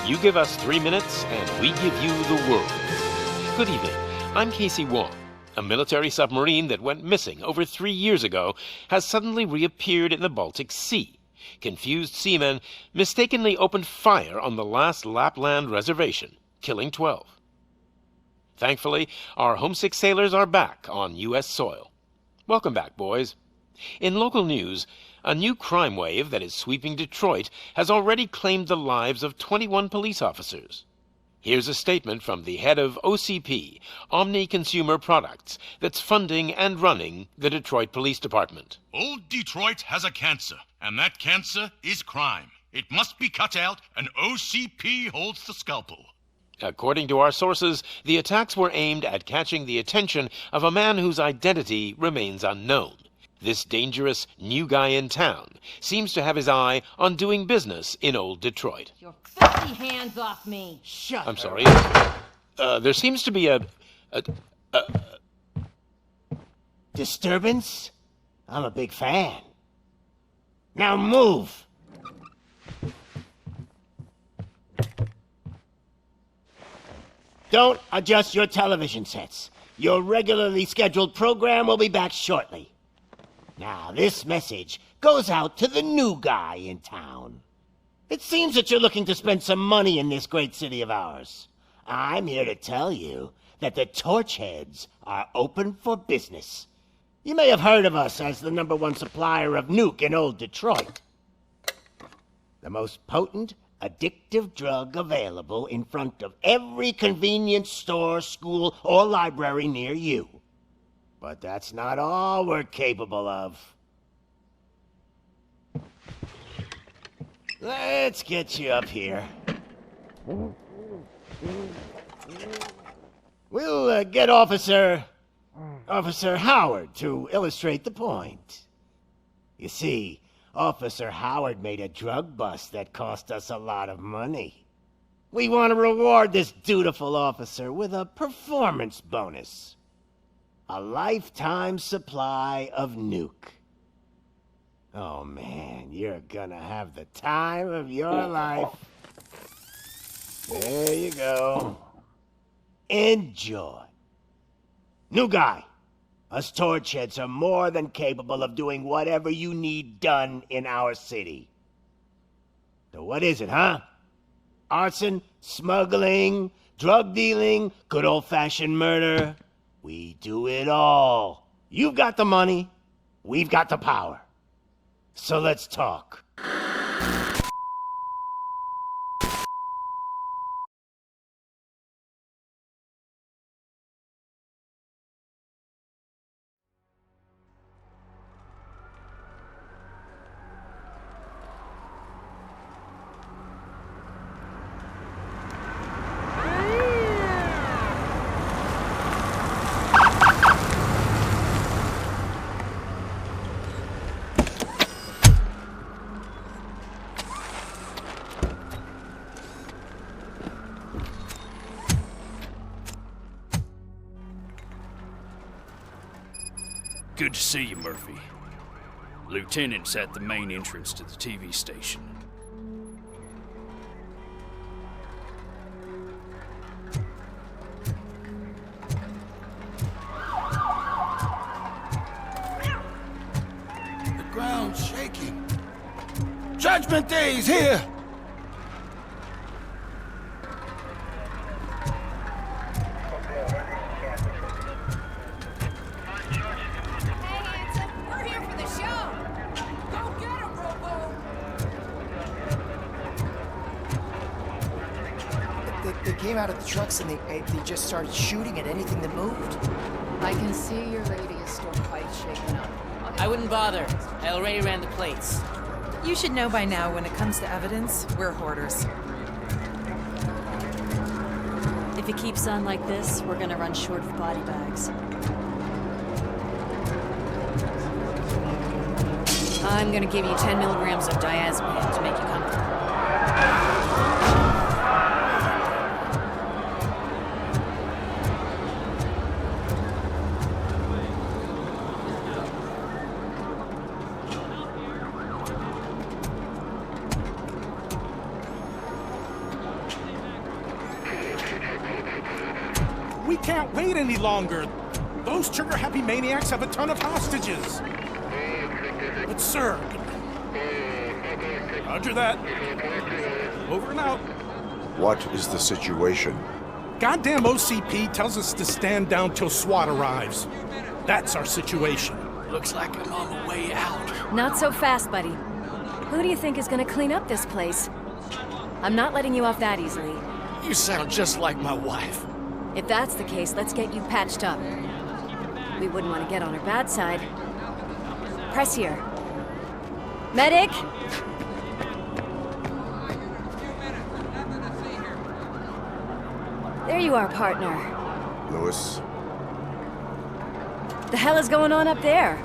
You give us 3 minutes, and we give you the world. Good evening. I'm Casey Wong. A military submarine that went missing over 3 years ago has suddenly reappeared in the Baltic Sea. Confused seamen mistakenly opened fire on the last Lapland reservation, killing 12. Thankfully, our homesick sailors are back on U.S. soil. Welcome back, boys. In local news, a new crime wave that is sweeping Detroit has already claimed the lives of 21 police officers. Here's a statement from the head of OCP, Omni Consumer Products, that's funding and running the Detroit Police Department. Old Detroit has a cancer, and that cancer is crime. It must be cut out, and OCP holds the scalpel. According to our sources, the attacks were aimed at catching the attention of a man whose identity remains unknown. This dangerous new guy in town seems to have his eye on doing business in old Detroit. Your filthy hands off me! Shut I'm sorry. There seems to be a disturbance? I'm a big fan. Now move! Don't adjust your television sets. Your regularly scheduled program will be back shortly. Now, this message goes out to the new guy in town. It seems that you're looking to spend some money in this great city of ours. I'm here to tell you that the Torchheads are open for business. You may have heard of us as the #1 supplier of nuke in old Detroit. The most potent, addictive drug available in front of every convenience store, school, or library near you. But that's not all we're capable of. Let's get you up here. We'll get Officer Howard to illustrate the point. You see, Officer Howard made a drug bust that cost us a lot of money. We want to reward this dutiful officer with a performance bonus. A lifetime supply of nuke. Oh man, you're gonna have the time of your life. There you go. Enjoy. New guy, us Torchheads are more than capable of doing whatever you need done in our city. So what is it, huh? Arson, smuggling, drug dealing, good old-fashioned murder? We do it all. You've got the money, we've got the power. So let's talk. Good to see you, Murphy. Lieutenant's at the main entrance to the TV station. The ground's shaking. Judgment Day's here! They came out of the trucks and they just started shooting at anything that moved. I can see your lady is still quite shaken up. I wouldn't bother. I already ran the plates. You should know by now, when it comes to evidence, we're hoarders. If it keeps on like this, we're gonna run short of body bags. I'm gonna give you 10 milligrams of diazepam to make you comfortable. can't wait any longer. Those trigger-happy maniacs have a ton of hostages. But sir... Roger that. Over and out. What is the situation? Goddamn OCP tells us to stand down till SWAT arrives. That's our situation. Looks like I'm on the way out. Not so fast, buddy. Who do you think is gonna clean up this place? I'm not letting you off that easily. You sound just like my wife. If that's the case, let's get you patched up. We wouldn't want to get on her bad side. Press here. Medic! There you are, partner. Lewis? The hell is going on up there?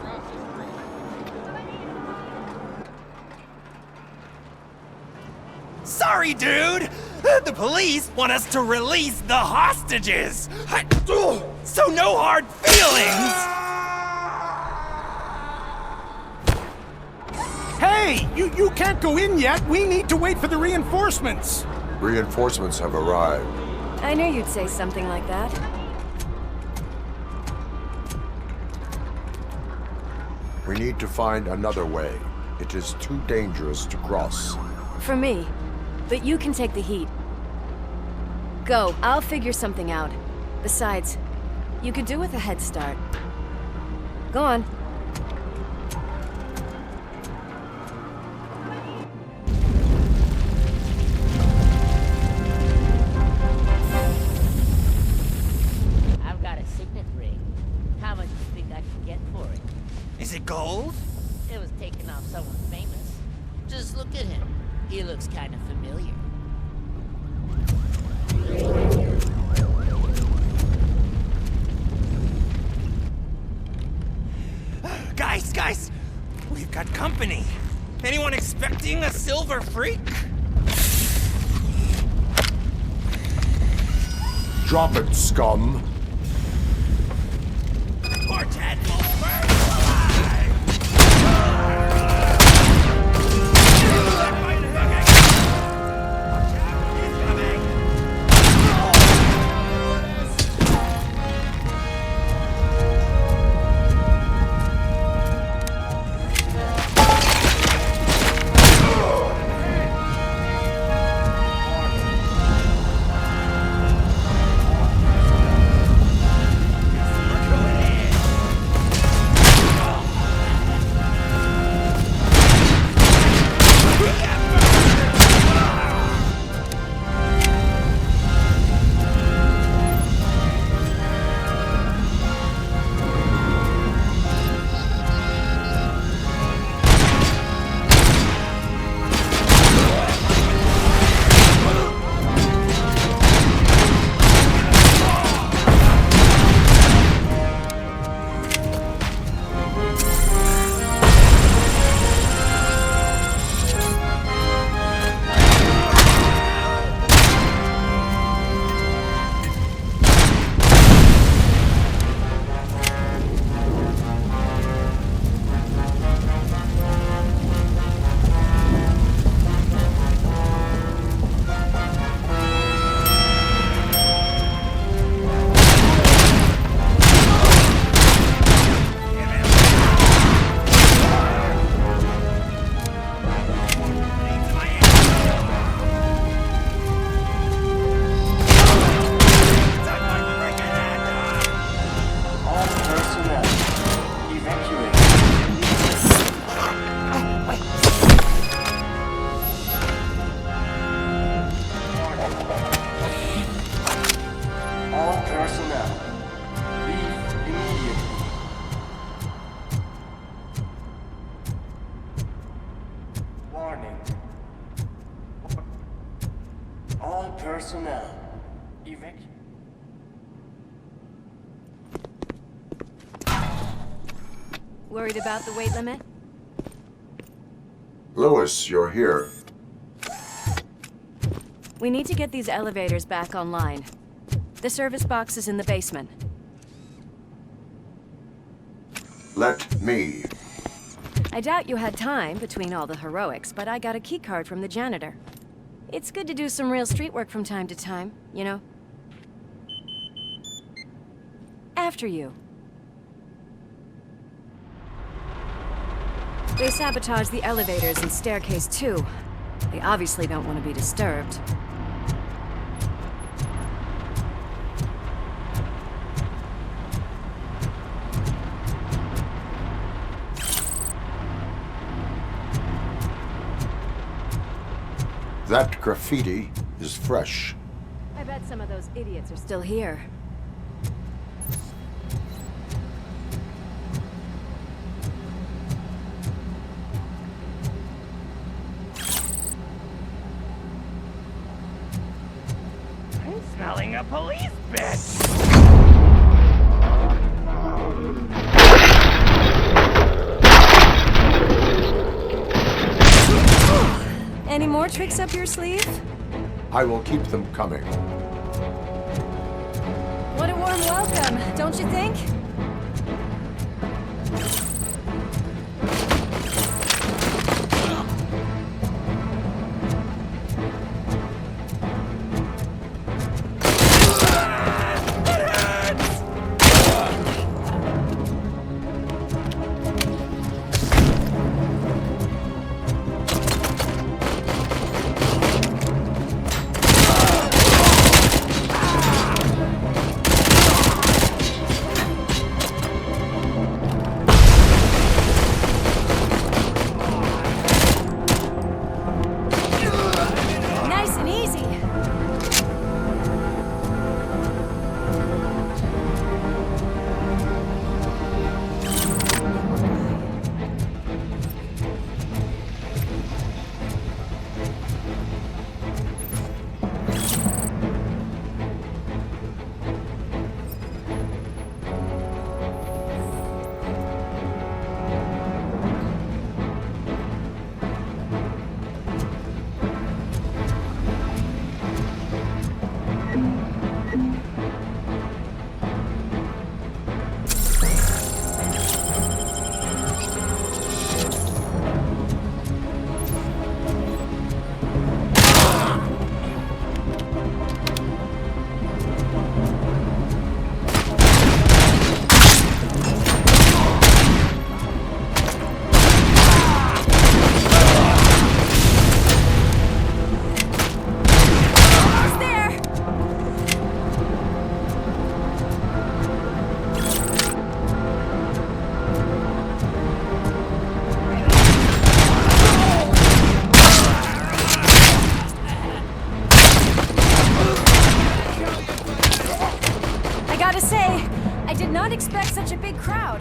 Sorry, dude! The police want us to release the hostages! So no hard feelings! Hey! You can't go in yet! We need to wait for the reinforcements! Reinforcements have arrived. I knew you'd say something like that. We need to find another way. It is too dangerous to cross. For me. But you can take the heat. Go, I'll figure something out. Besides, you could do with a head start. Go on. I've got a signet ring. How much do you think I can get for it? Is it gold? It was taken off someone famous. Just look at him. He looks kind of familiar. Guys! We've got company. Anyone expecting a silver freak? Drop it, scum! Poor tadpoles burn alive! personnel. Evacuate. Worried about the weight limit? Lewis, you're here. We need to get these elevators back online. The service box is in the basement. Let me. I doubt you had time between all the heroics, but I got a keycard from the janitor. It's good to do some real street work from time to time, you know? after you. They sabotaged the elevators and staircase too. They obviously don't want to be disturbed. That graffiti is fresh. I bet some of those idiots are still here. I'm smelling a police bitch! Any more tricks up your sleeve? I will keep them coming. What a warm welcome, don't you think? Expect such a big crowd.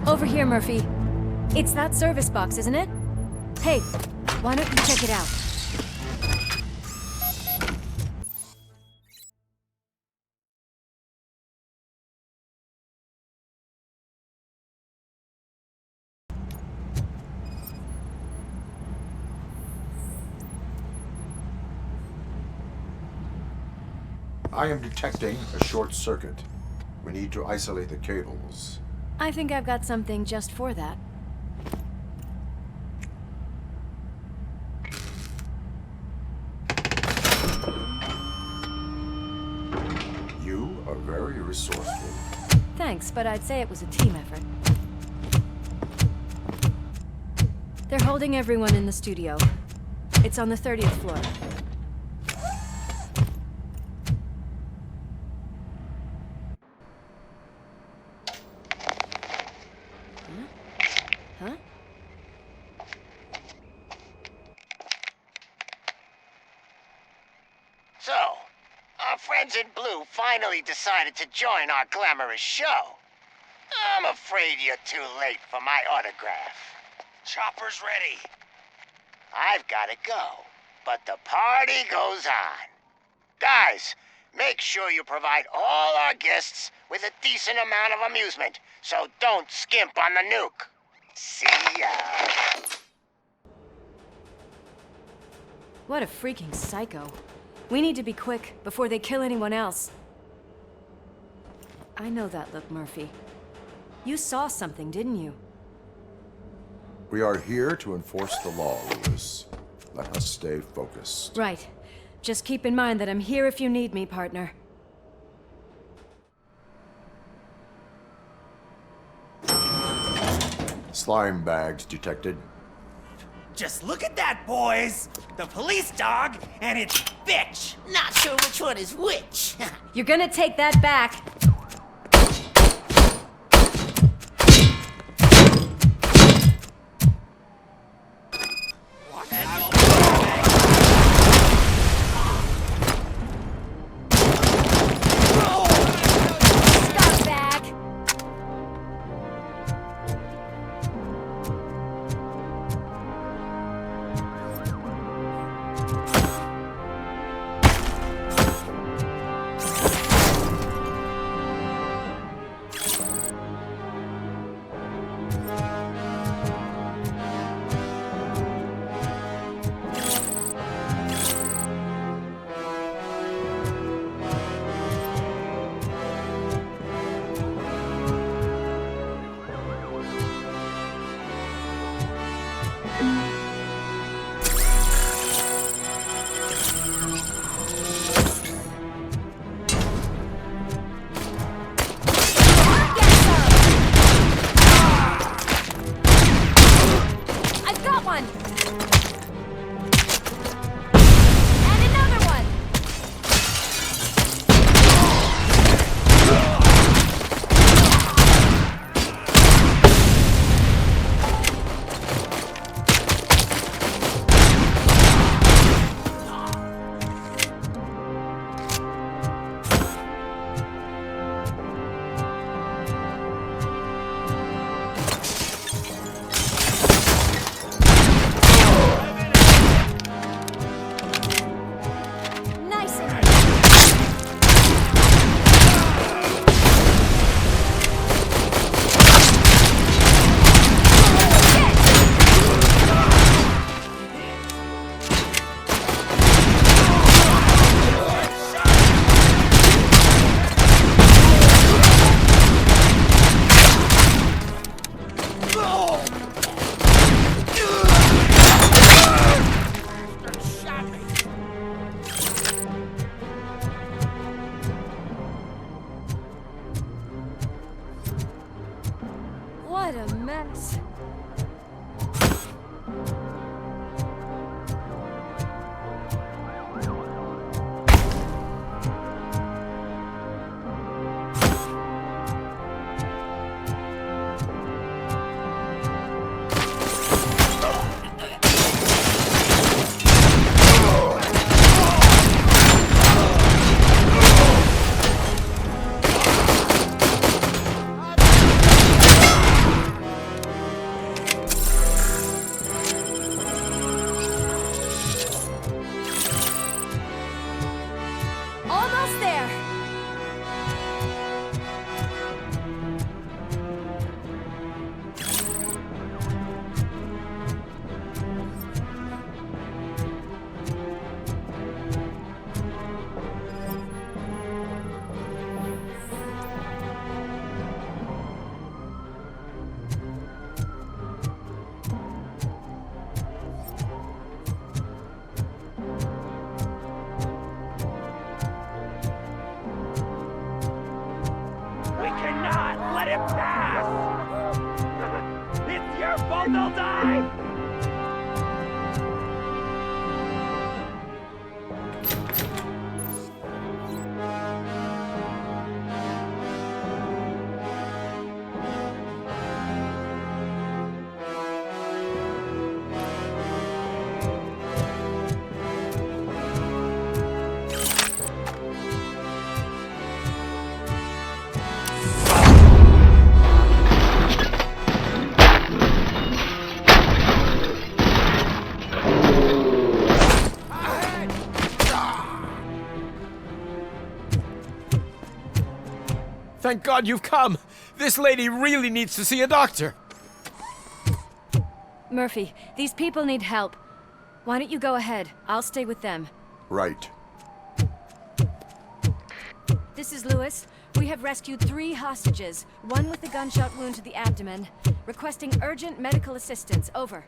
Over here, Murphy. It's that service box, isn't it? Hey, why don't you check it out? I am detecting a short circuit. We need to isolate the cables. I think I've got something just for that. resourceful. Thanks, but I'd say it was a team effort. They're holding everyone in the studio. It's on the 30th floor. Huh? So, our friends in blue finally decided to join our glamorous show. I'm afraid you're too late for my autograph. Chopper's ready. I've gotta go, but the party goes on. Guys, make sure you provide all our guests with a decent amount of amusement, so don't skimp on the nuke. See ya. What a freaking psycho. We need to be quick before they kill anyone else. I know that look, Murphy. You saw something, didn't you? We are here to enforce the law, Lewis. Let us stay focused. Right. Just keep in mind that I'm here if you need me, partner. Slime bags detected. Just look at that, boys! The police dog and its bitch! Not sure which one is which. You're gonna take that back. What a mess. him pass! It's your fault they'll die! Thank God you've come! This lady really needs to see a doctor! Murphy, these people need help. Why don't you go ahead? I'll stay with them. Right. This is Lewis. We have rescued 3 hostages, one with a gunshot wound to the abdomen. Requesting urgent medical assistance. Over.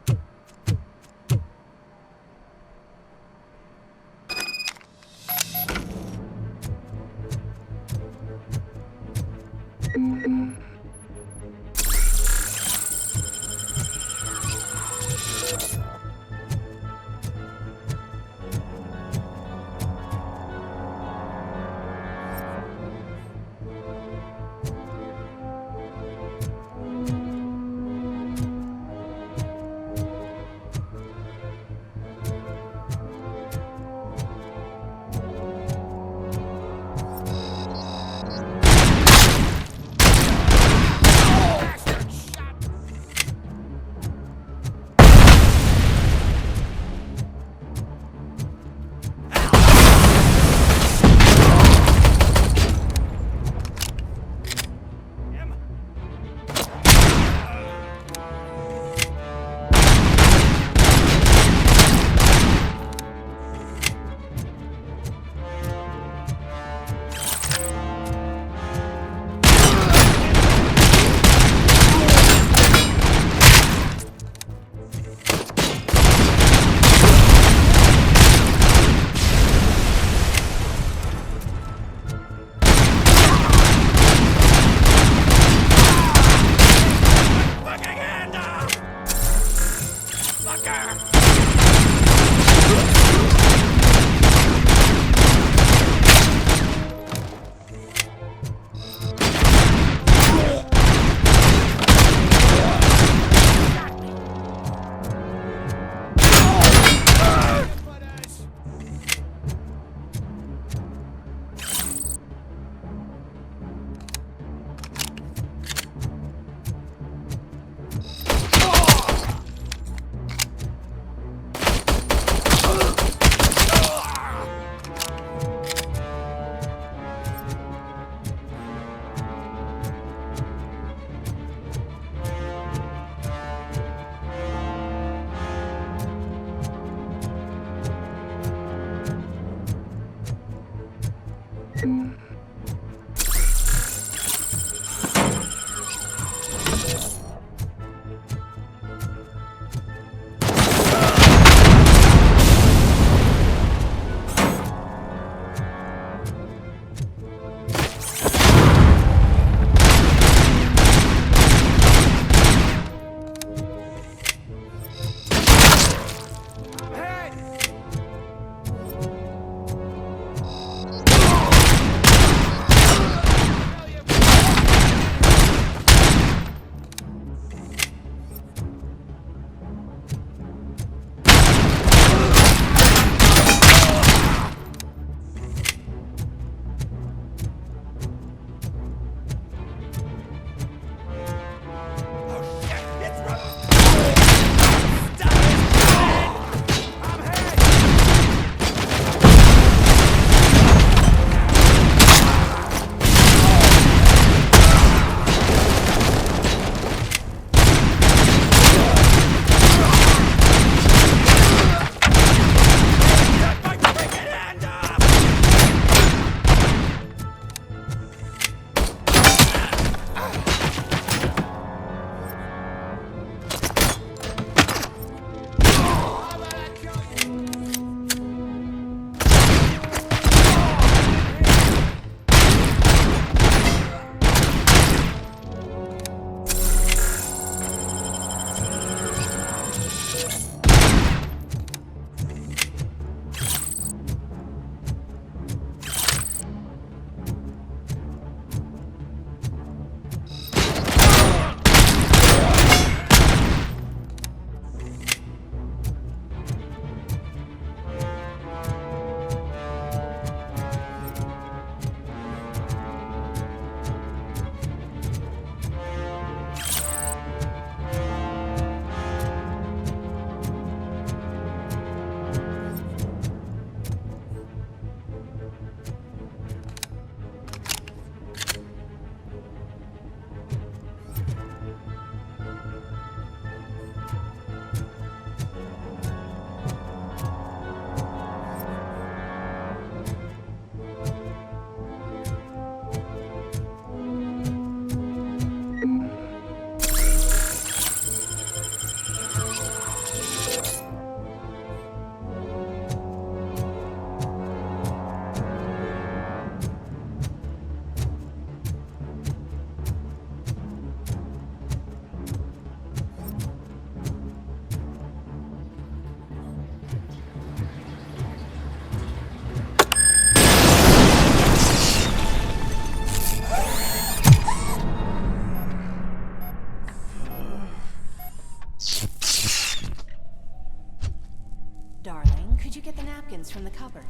from the cupboard.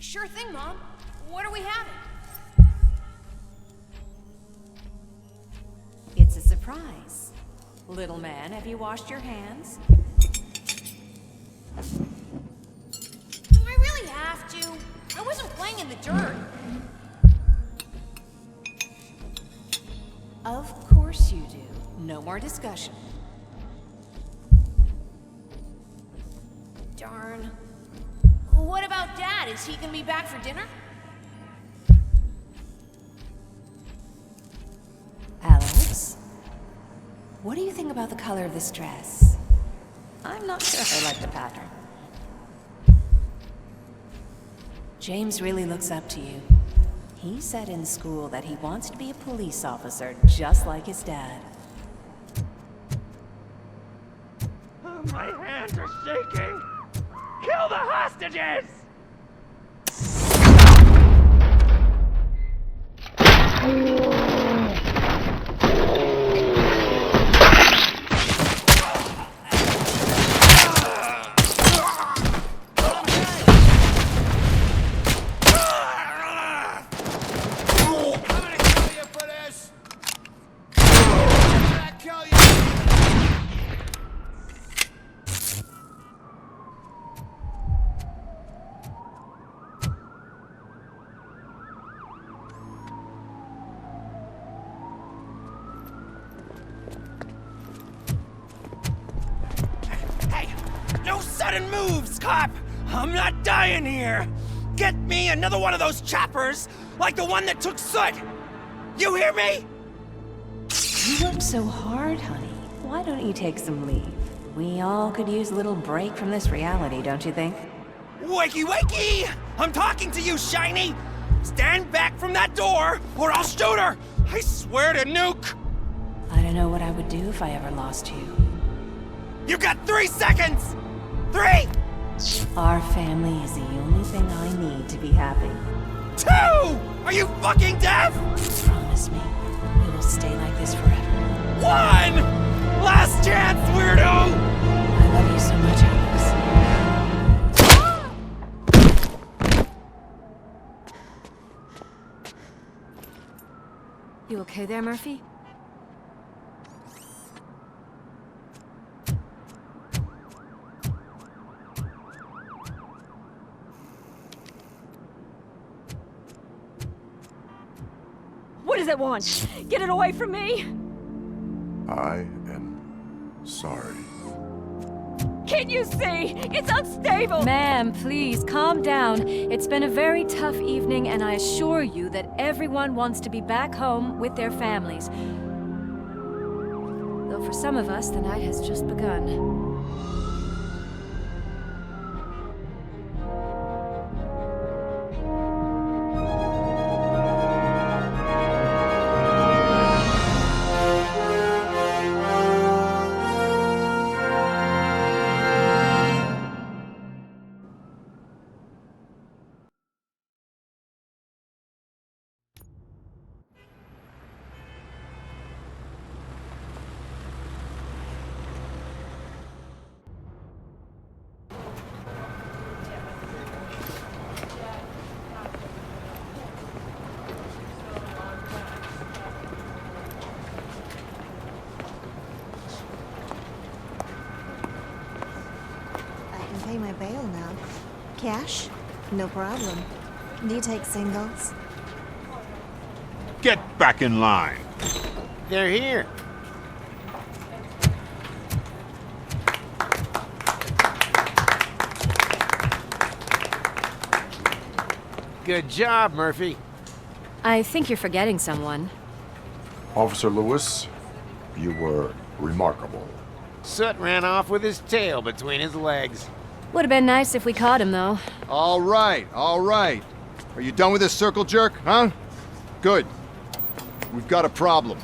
Sure thing, Mom. What are we having? It's a surprise. Little man, have you washed your hands? Do I really have to? I wasn't playing in the dirt. Of course you do. No more discussion. Darn. What about Dad? Is he gonna be back for dinner? Alex? What do you think about the color of this dress? I'm not sure I like the pattern. James really looks up to you. He said in school that he wants to be a police officer just like his dad. Oh, my hands are shaking! Kill the hostages! Sudden moves, cop! I'm not dying here! Get me another one of those choppers, like the one that took Soot! You hear me? You work so hard, honey. Why don't you take some leave? We all could use a little break from this reality, don't you think? Wakey, wakey! I'm talking to you, Shiny! Stand back from that door, or I'll shoot her! I swear to nuke! I don't know what I would do if I ever lost you. You got 3 seconds! 3! Our family is the only thing I need to be happy. 2! Are you fucking deaf? Promise me, we will stay like this forever. 1! Last chance, weirdo! I love you so much, Alex. You okay there, Murphy? What does it want? Get it away from me! I am sorry. Can't you see? It's unstable! Ma'am, please, calm down. It's been a very tough evening, and I assure you that everyone wants to be back home with their families. Though for some of us, the night has just begun. Pay my bail now. Cash? No problem. Do you take singles? Get back in line. They're here. Good job, Murphy. I think you're forgetting someone. Officer Lewis, you were remarkable. Soot ran off with his tail between his legs. Would have been nice if we caught him, though. All right, all right. Are you done with this circle jerk, huh? Good. We've got a problem.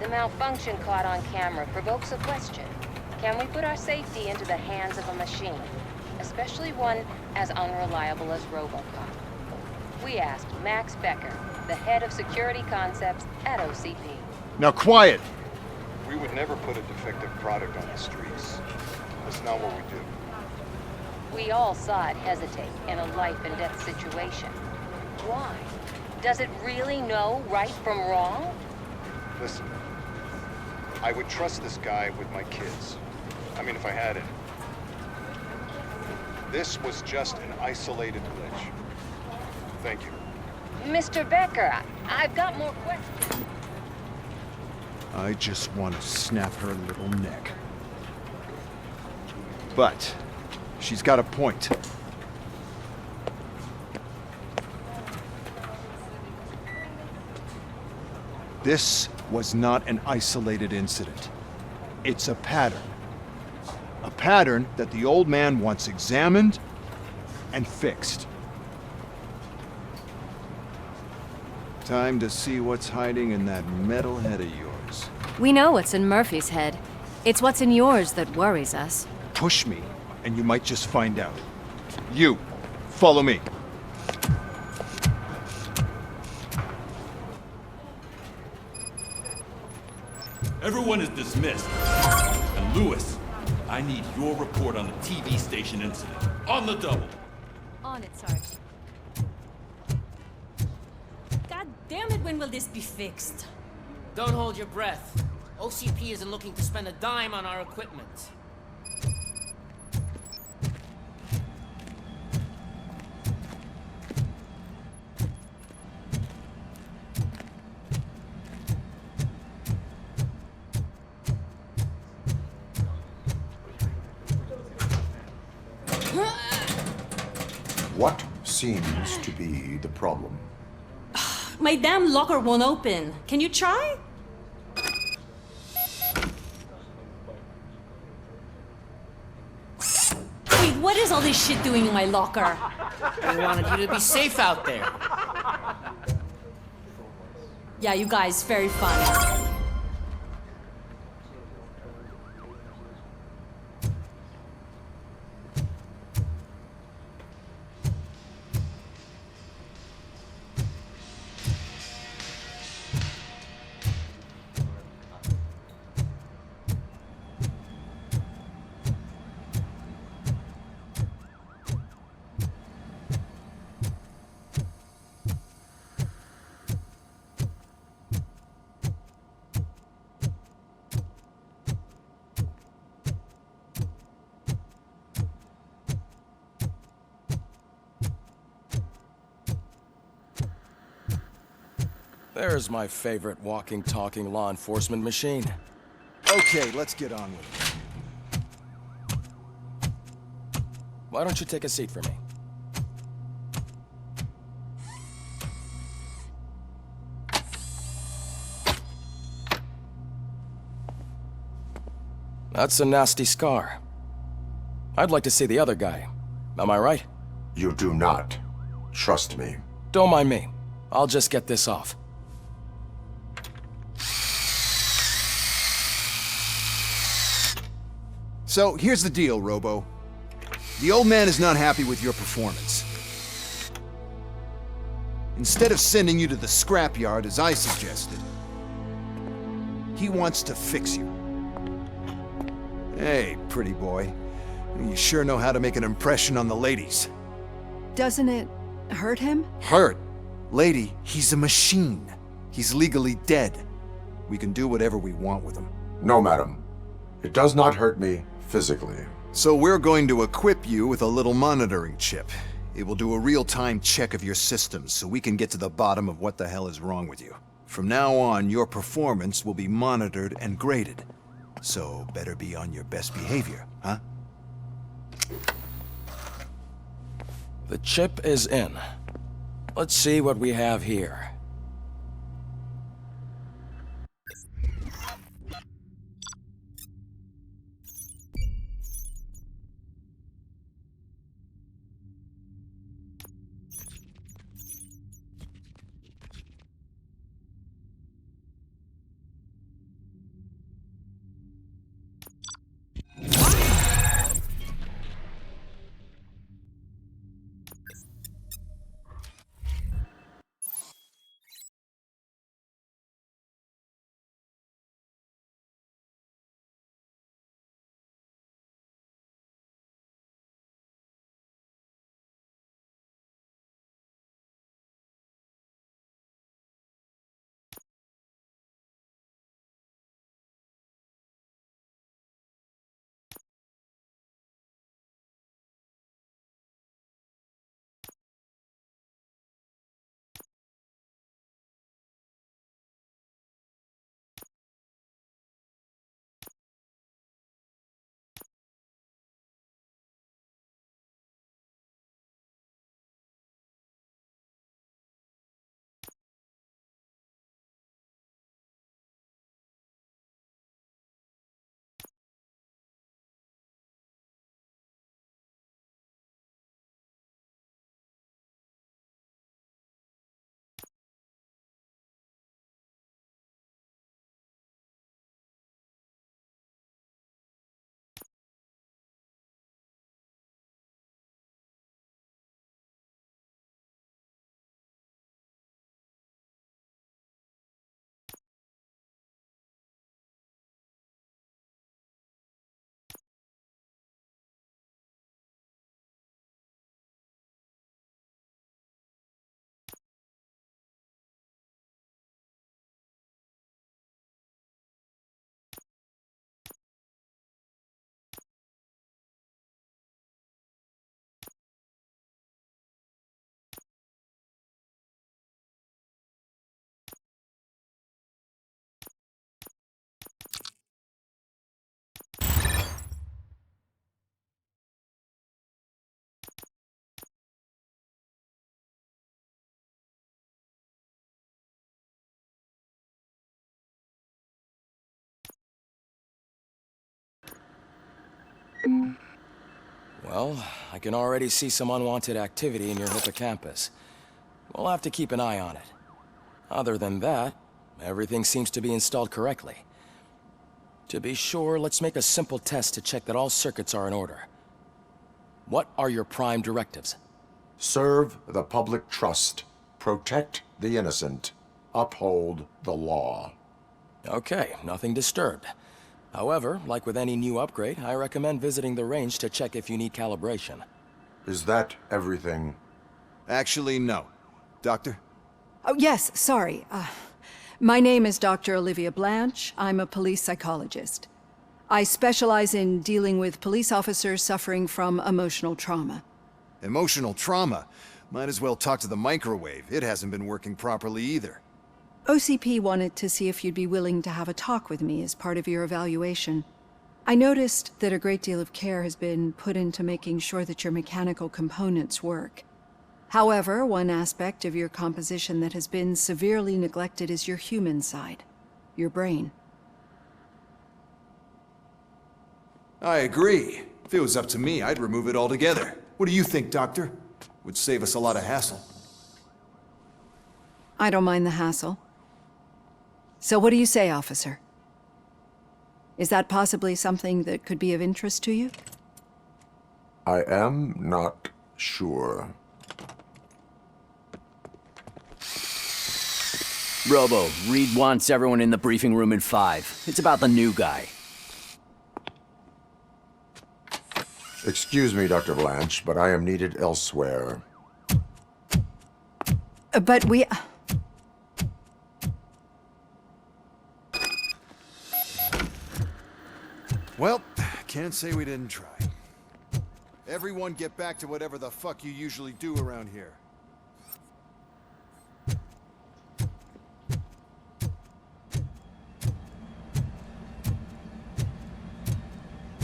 The malfunction caught on camera provokes a question. Can we put our safety into the hands of a machine? Especially one as unreliable as RoboCop. We asked Max Becker, the head of security concepts at OCP. Now quiet! We would never put a defective product on the streets. That's not what we do. We all saw it hesitate in a life and death situation. Why? Does it really know right from wrong? Listen, I would trust this guy with my kids. I mean, if I had it. This was just an isolated glitch. Thank you. Mr. Becker, I've got more questions. I just want to snap her little neck. But she's got a point. This was not an isolated incident. It's a pattern. A pattern that the old man once examined and fixed. Time to see what's hiding in that metal head of yours. We know what's in Murphy's head. It's what's in yours that worries us. Push me, and you might just find out. You, follow me. Everyone is dismissed. And Lewis, I need your report on the TV station incident. On the double. On it, Sarge. God damn it, when will this be fixed? Don't hold your breath. OCP isn't looking to spend a dime on our equipment. What seems to be the problem? My damn locker won't open. Can you try? Wait, what is all this shit doing in my locker? We wanted you to be safe out there. Yeah, you guys, very fun. There's my favorite walking, talking law enforcement machine. Okay, let's get on with it. Why don't you take a seat for me? That's a nasty scar. I'd like to see the other guy. Am I right? You do not. Trust me. Don't mind me. I'll just get this off. So, here's the deal, Robo. The old man is not happy with your performance. Instead of sending you to the scrapyard as I suggested, he wants to fix you. Hey, pretty boy. You sure know how to make an impression on the ladies. Doesn't it hurt him? Hurt? Lady, he's a machine. He's legally dead. We can do whatever we want with him. No, madam. It does not hurt me physically. So we're going to equip you with a little monitoring chip. It will do a real-time check of your systems so we can get to the bottom of what the hell is wrong with you. From now on, your performance will be monitored and graded. So better be on your best behavior, huh? The chip is in. Let's see what we have here. Well, I can already see some unwanted activity in your hippocampus. We'll have to keep an eye on it. Other than that, everything seems to be installed correctly. To be sure, let's make a simple test to check that all circuits are in order. What are your prime directives? Serve the public trust. Protect the innocent. Uphold the law. Okay, nothing disturbed. However, like with any new upgrade, I recommend visiting the range to check if you need calibration. Is that everything? Actually, no. Doctor? Oh, yes, sorry. My name is Dr. Olivia Blanche. I'm a police psychologist. I specialize in dealing with police officers suffering from emotional trauma. Emotional trauma? Might as well talk to the microwave. It hasn't been working properly either. OCP wanted to see if you'd be willing to have a talk with me as part of your evaluation. I noticed that a great deal of care has been put into making sure that your mechanical components work. However, one aspect of your composition that has been severely neglected is your human side, your brain. I agree. If it was up to me, I'd remove it altogether. What do you think, Doctor? Would save us a lot of hassle. I don't mind the hassle. So what do you say, officer? Is that possibly something that could be of interest to you? I am not sure. Robo, Reed wants everyone in the briefing room in 5. It's about the new guy. Excuse me, Dr. Blanche, but I am needed elsewhere. But we... Well, can't say we didn't try. Everyone get back to whatever the fuck you usually do around here.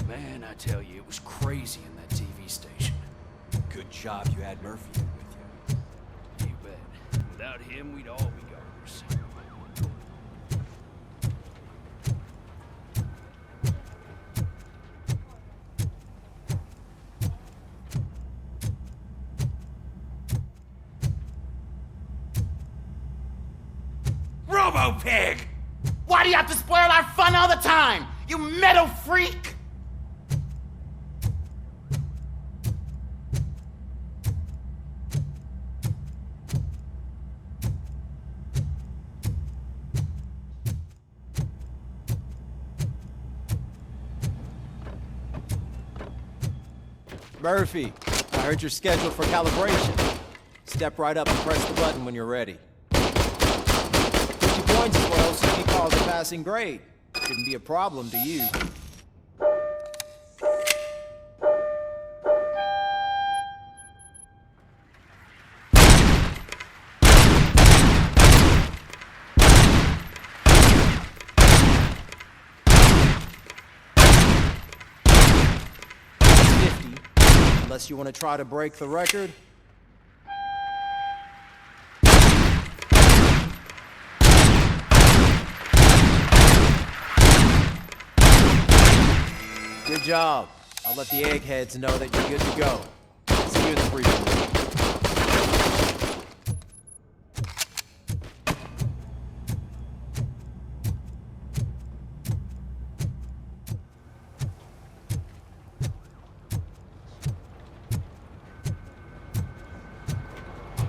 Man, I tell you, it was crazy in that TV station. Good job you had Murphy with you. You bet. Without him, we'd all be gardeners. Robo-Pig! Why do you have to spoil our fun all the time? You metal freak! Murphy, I heard you're scheduled for calibration. Step right up and press the button when you're ready. 50 points is what OCP calls a passing grade. Shouldn't be a problem to you. Unless you want to try to break the record. Good job. I'll let the eggheads know that you're good to go. See you in the briefing room.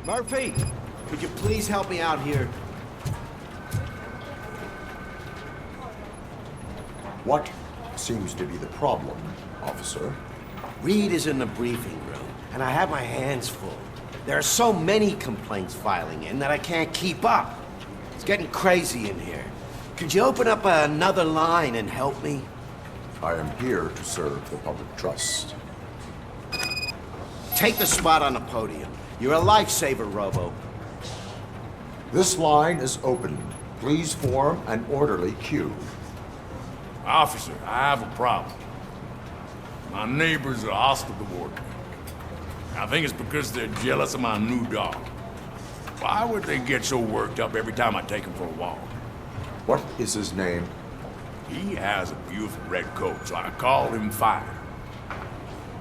Murphy, could you please help me out here? What seems to be the problem, officer? Reed is in the briefing room, and I have my hands full. There are so many complaints filing in that I can't keep up. It's getting crazy in here. Could you open up another line and help me? I am here to serve the public trust. Take the spot on the podium. You're a lifesaver, Robo. This line is open. Please form an orderly queue. Officer, I have a problem. My neighbors are hostile toward me. I think it's because they're jealous of my new dog. Why would they get so worked up every time I take him for a walk? What is his name? He has a beautiful red coat, so I call him Fire.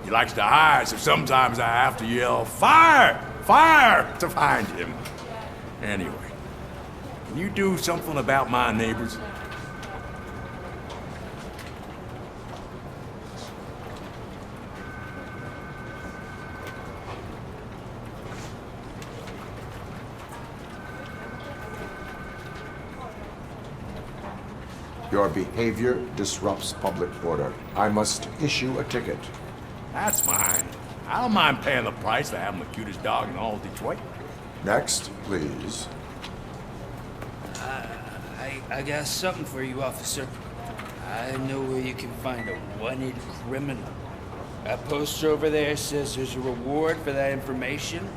He likes to hide, so sometimes I have to yell, "Fire! Fire!" to find him. Anyway, can you do something about my neighbors? Your behavior disrupts public order. I must issue a ticket. That's mine. I don't mind paying the price for having the cutest dog in all of Detroit. Next, please. I got something for you, officer. I know where you can find a wanted criminal. That poster over there says there's a reward for that information,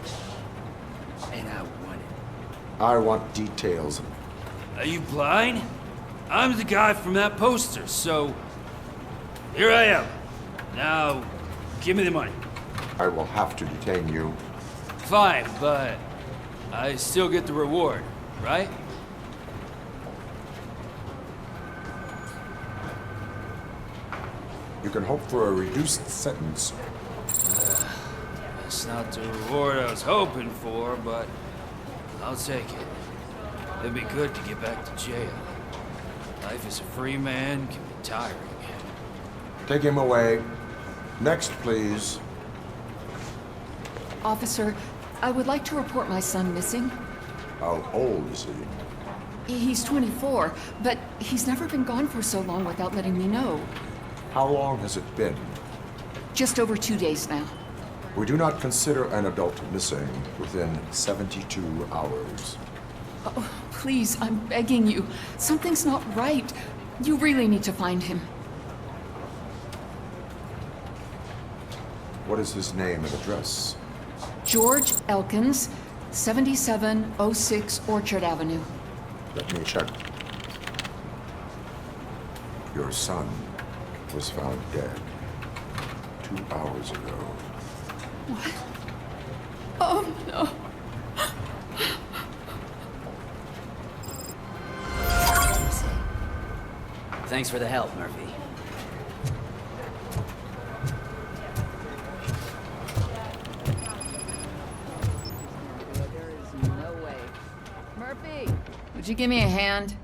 and I want it. I want details. Are you blind? I'm the guy from that poster, so here I am. Now, give me the money. I will have to detain you. Fine, but I still get the reward, right? You can hope for a reduced sentence. That's not the reward I was hoping for, but I'll take it. It'd be good to get back to jail. Life as a free man can be tiring. Take him away. Next, please. Officer, I would like to report my son missing. How old is he? He's 24, but he's never been gone for so long without letting me know. How long has it been? Just over 2 days now. We do not consider an adult missing within 72 hours. Oh, please, I'm begging you. Something's not right. You really need to find him. What is his name and address? George Elkins, 7706 Orchard Avenue. Let me check. Your son was found dead 2 hours ago. What? Oh, no. Thanks for the help, Murphy. There is no way. Murphy, would you give me a hand?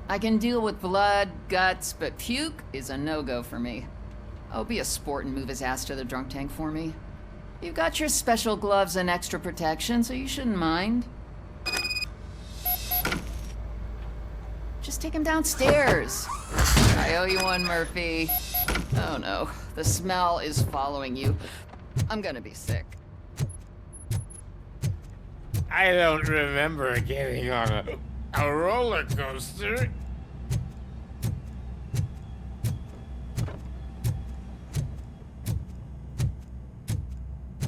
I can deal with blood, guts, but puke is a no-go for me. Oh, be a sport and move his ass to the drunk tank for me. You've got your special gloves and extra protection, so you shouldn't mind. Just take him downstairs. I owe you one, Murphy. Oh no, the smell is following you. I'm gonna be sick. I don't remember getting on a roller coaster.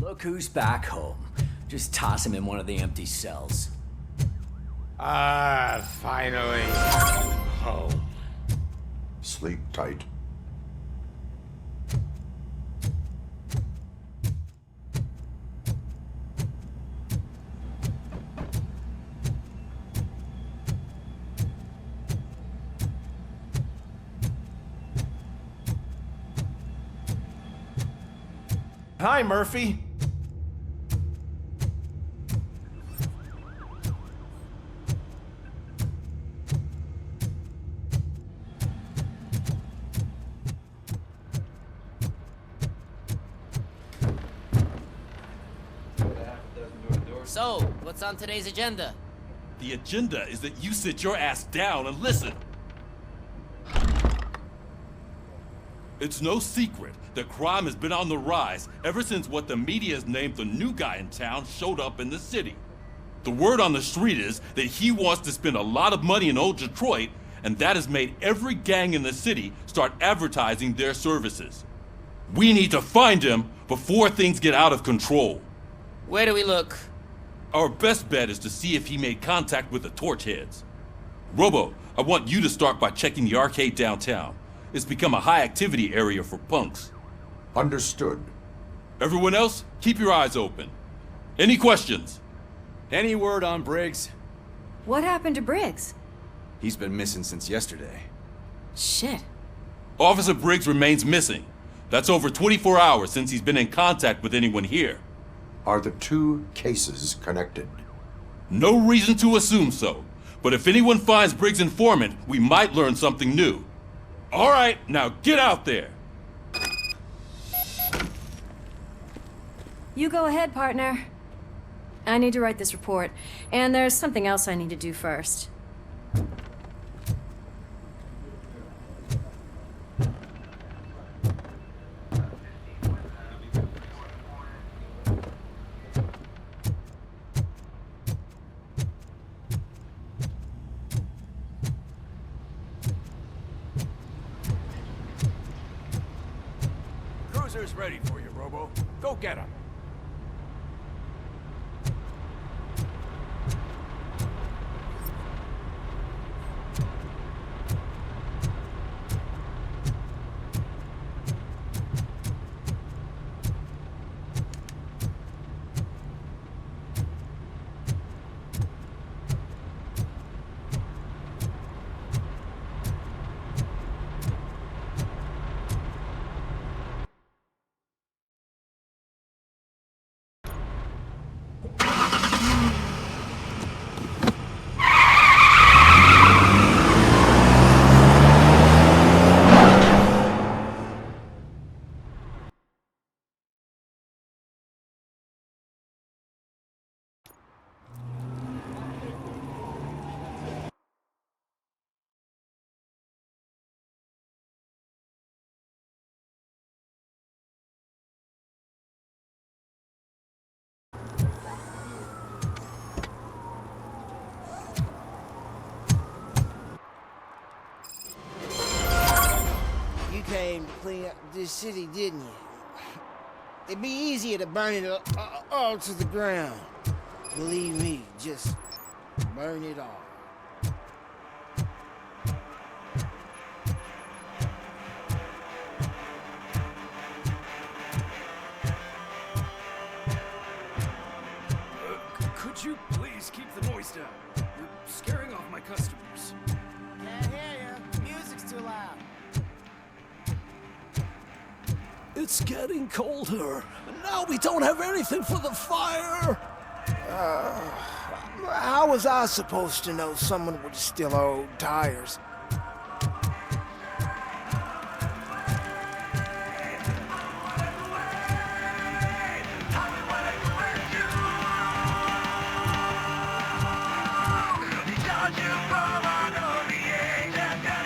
Look who's back home. Just toss him in one of the empty cells. Ah, finally. Home. Sleep tight. Hi, Murphy. So, what's on today's agenda? The agenda is that you sit your ass down and listen. It's no secret that crime has been on the rise ever since what the media has named the new guy in town showed up in the city. The word on the street is that he wants to spend a lot of money in old Detroit, and that has made every gang in the city start advertising their services. We need to find him before things get out of control. Where do we look? Our best bet is to see if he made contact with the Torchheads. Robo, I want you to start by checking the arcade downtown. It's become a high-activity area for punks. Understood. Everyone else, keep your eyes open. Any questions? Any word on Briggs? What happened to Briggs? He's been missing since yesterday. Shit. Officer Briggs remains missing. That's over 24 hours since he's been in contact with anyone here. Are the two cases connected? No reason to assume so. But if anyone finds Briggs' informant, we might learn something new. All right, now get out there. You go ahead, partner. I need to write this report, and there's something else I need to do first. Cruiser's ready for you, Robo. Go get him. Came to clean up this city, didn't you? It'd be easier to burn it all to the ground. Believe me, just burn it all. Could you please keep the noise down? You're scaring off my customers. Can't hear you. Music's too loud. It's getting colder. Now we don't have anything for the fire. How was I supposed to know someone would steal our old tires?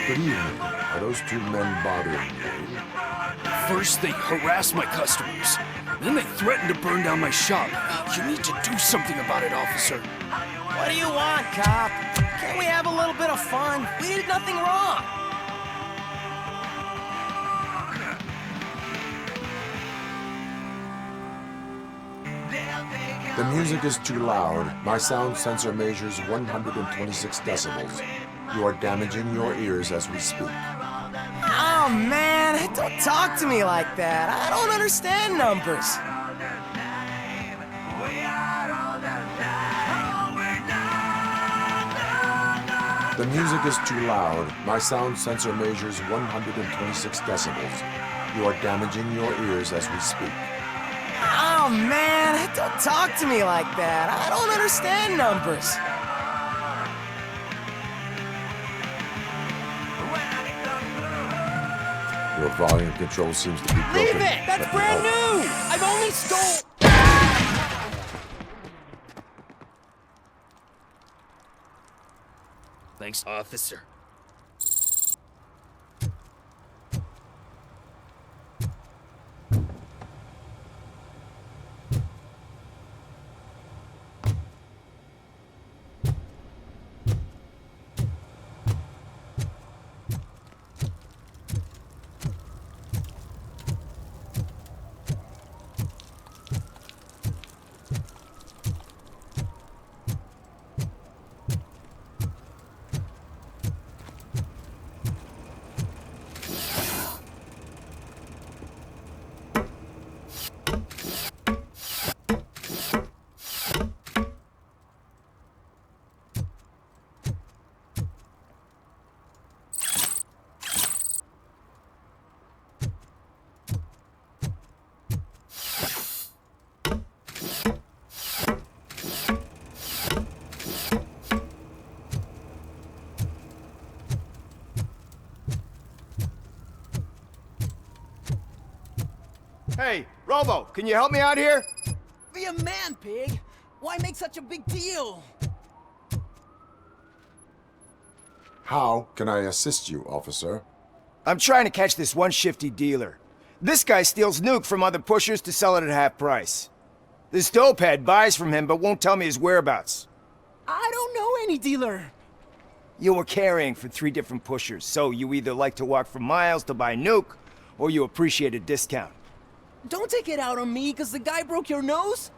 Good evening. Are those two men bothering you? First, they harass my customers. Then they threaten to burn down my shop. You need to do something about it, officer. What do you want, cop? Can't we have a little bit of fun? We did nothing wrong. The music is too loud. My sound sensor measures 126 decibels. You are damaging your ears as we speak. Oh, man, don't talk to me like that. I don't understand numbers. The music is too loud. My sound sensor measures 126 decibels. You are damaging your ears as we speak. Oh, man, don't talk to me like that. I don't understand numbers. Your volume control seems to be broken. Leave it! That's brand new! I've only stole... Thanks, officer. Hey, Robo, can you help me out here? Be a man, pig. Why make such a big deal? How can I assist you, officer? I'm trying to catch this one shifty dealer. This guy steals nuke from other pushers to sell it at half price. This dopehead buys from him but won't tell me his whereabouts. I don't know any dealer. You were carrying for 3 different pushers, so you either like to walk for miles to buy nuke, or you appreciate a discount. Don't take it out on me, because the guy broke your nose?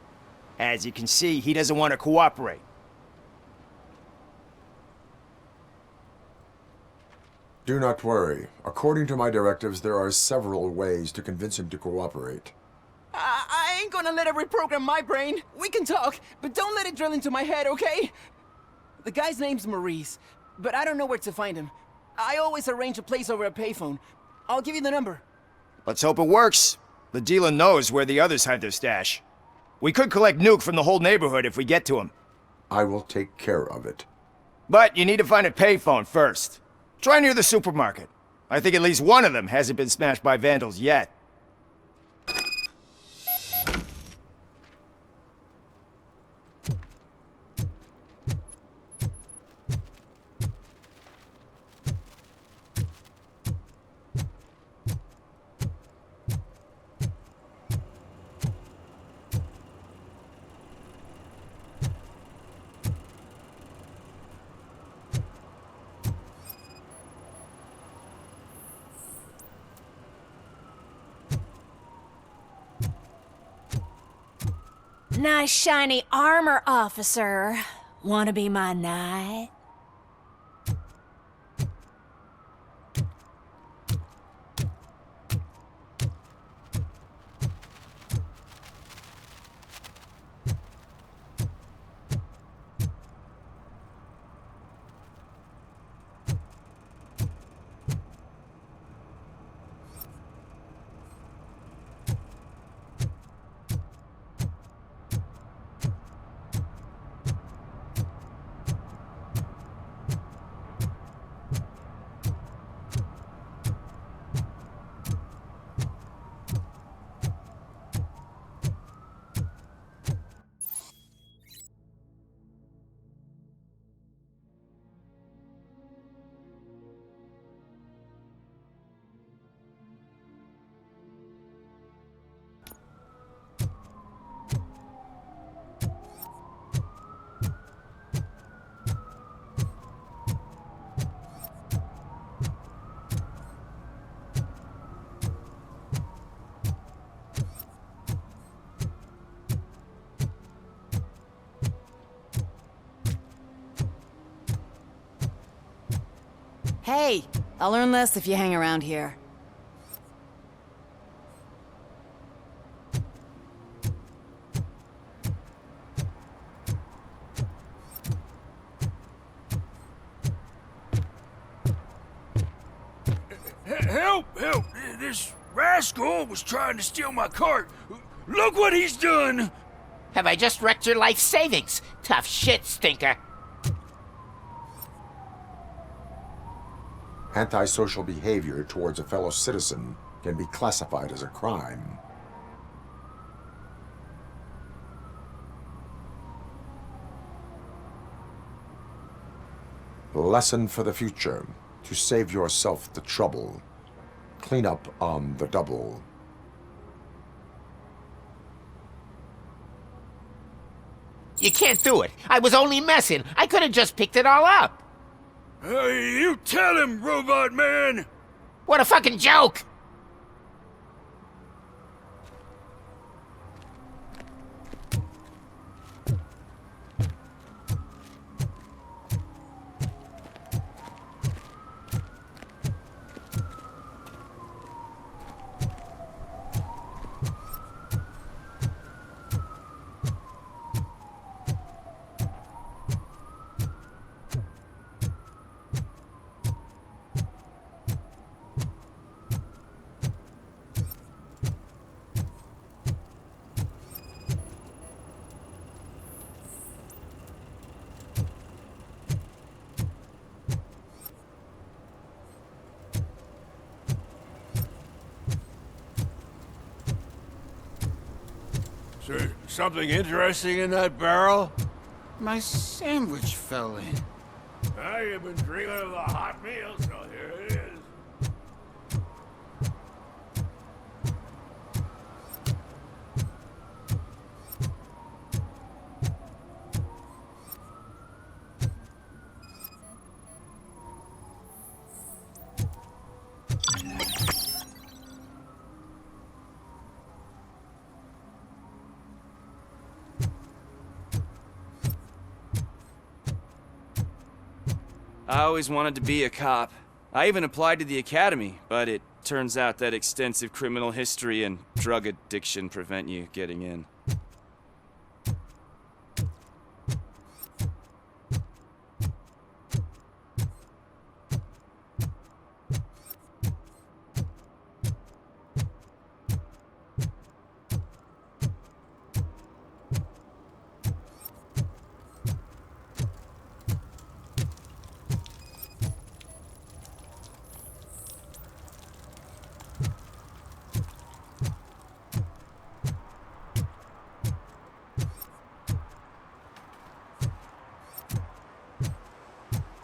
As you can see, he doesn't want to cooperate. Do not worry. According to my directives, there are several ways to convince him to cooperate. I ain't gonna let it reprogram my brain. We can talk, but don't let it drill into my head, okay? The guy's name's Maurice, but I don't know where to find him. I always arrange a place over a payphone. I'll give you the number. Let's hope it works. The dealer knows where the others hide their stash. We could collect nuke from the whole neighborhood if we get to him. I will take care of it. But you need to find a payphone first. Try near the supermarket. I think at least one of them hasn't been smashed by vandals yet. Nice shiny armor, officer. Wanna be my knight? Hey, I'll earn less if you hang around here. Help! Help! This rascal was trying to steal my cart. Look what he's done! Have I just wrecked your life savings? Tough shit, stinker. Antisocial behavior towards a fellow citizen can be classified as a crime. Lesson for the future. To save yourself the trouble. Clean up on the double. You can't do it. I was only messing. I could have just picked it all up. You tell him, Robot Man! What a fucking joke! Something interesting in that barrel? My sandwich fell in. You've been dreaming of the hot meal, so here it is. I always wanted to be a cop. I even applied to the academy, but it turns out that extensive criminal history and drug addiction prevent you getting in.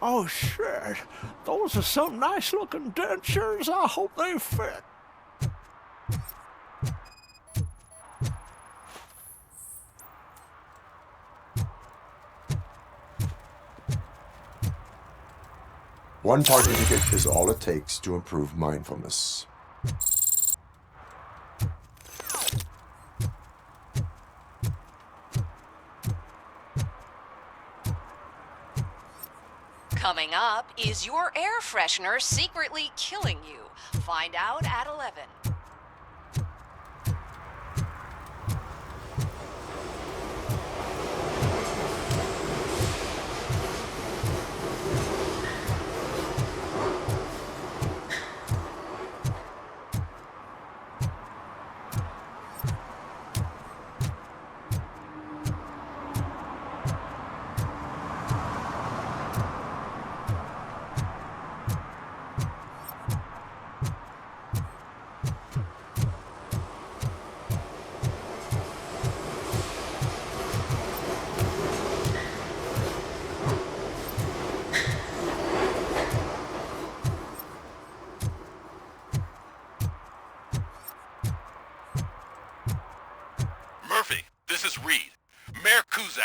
Oh, shit. Those are some nice-looking dentures. I hope they fit. One party ticket is all it takes to improve mindfulness. Coming up, is your air freshener secretly killing you? Find out at 11.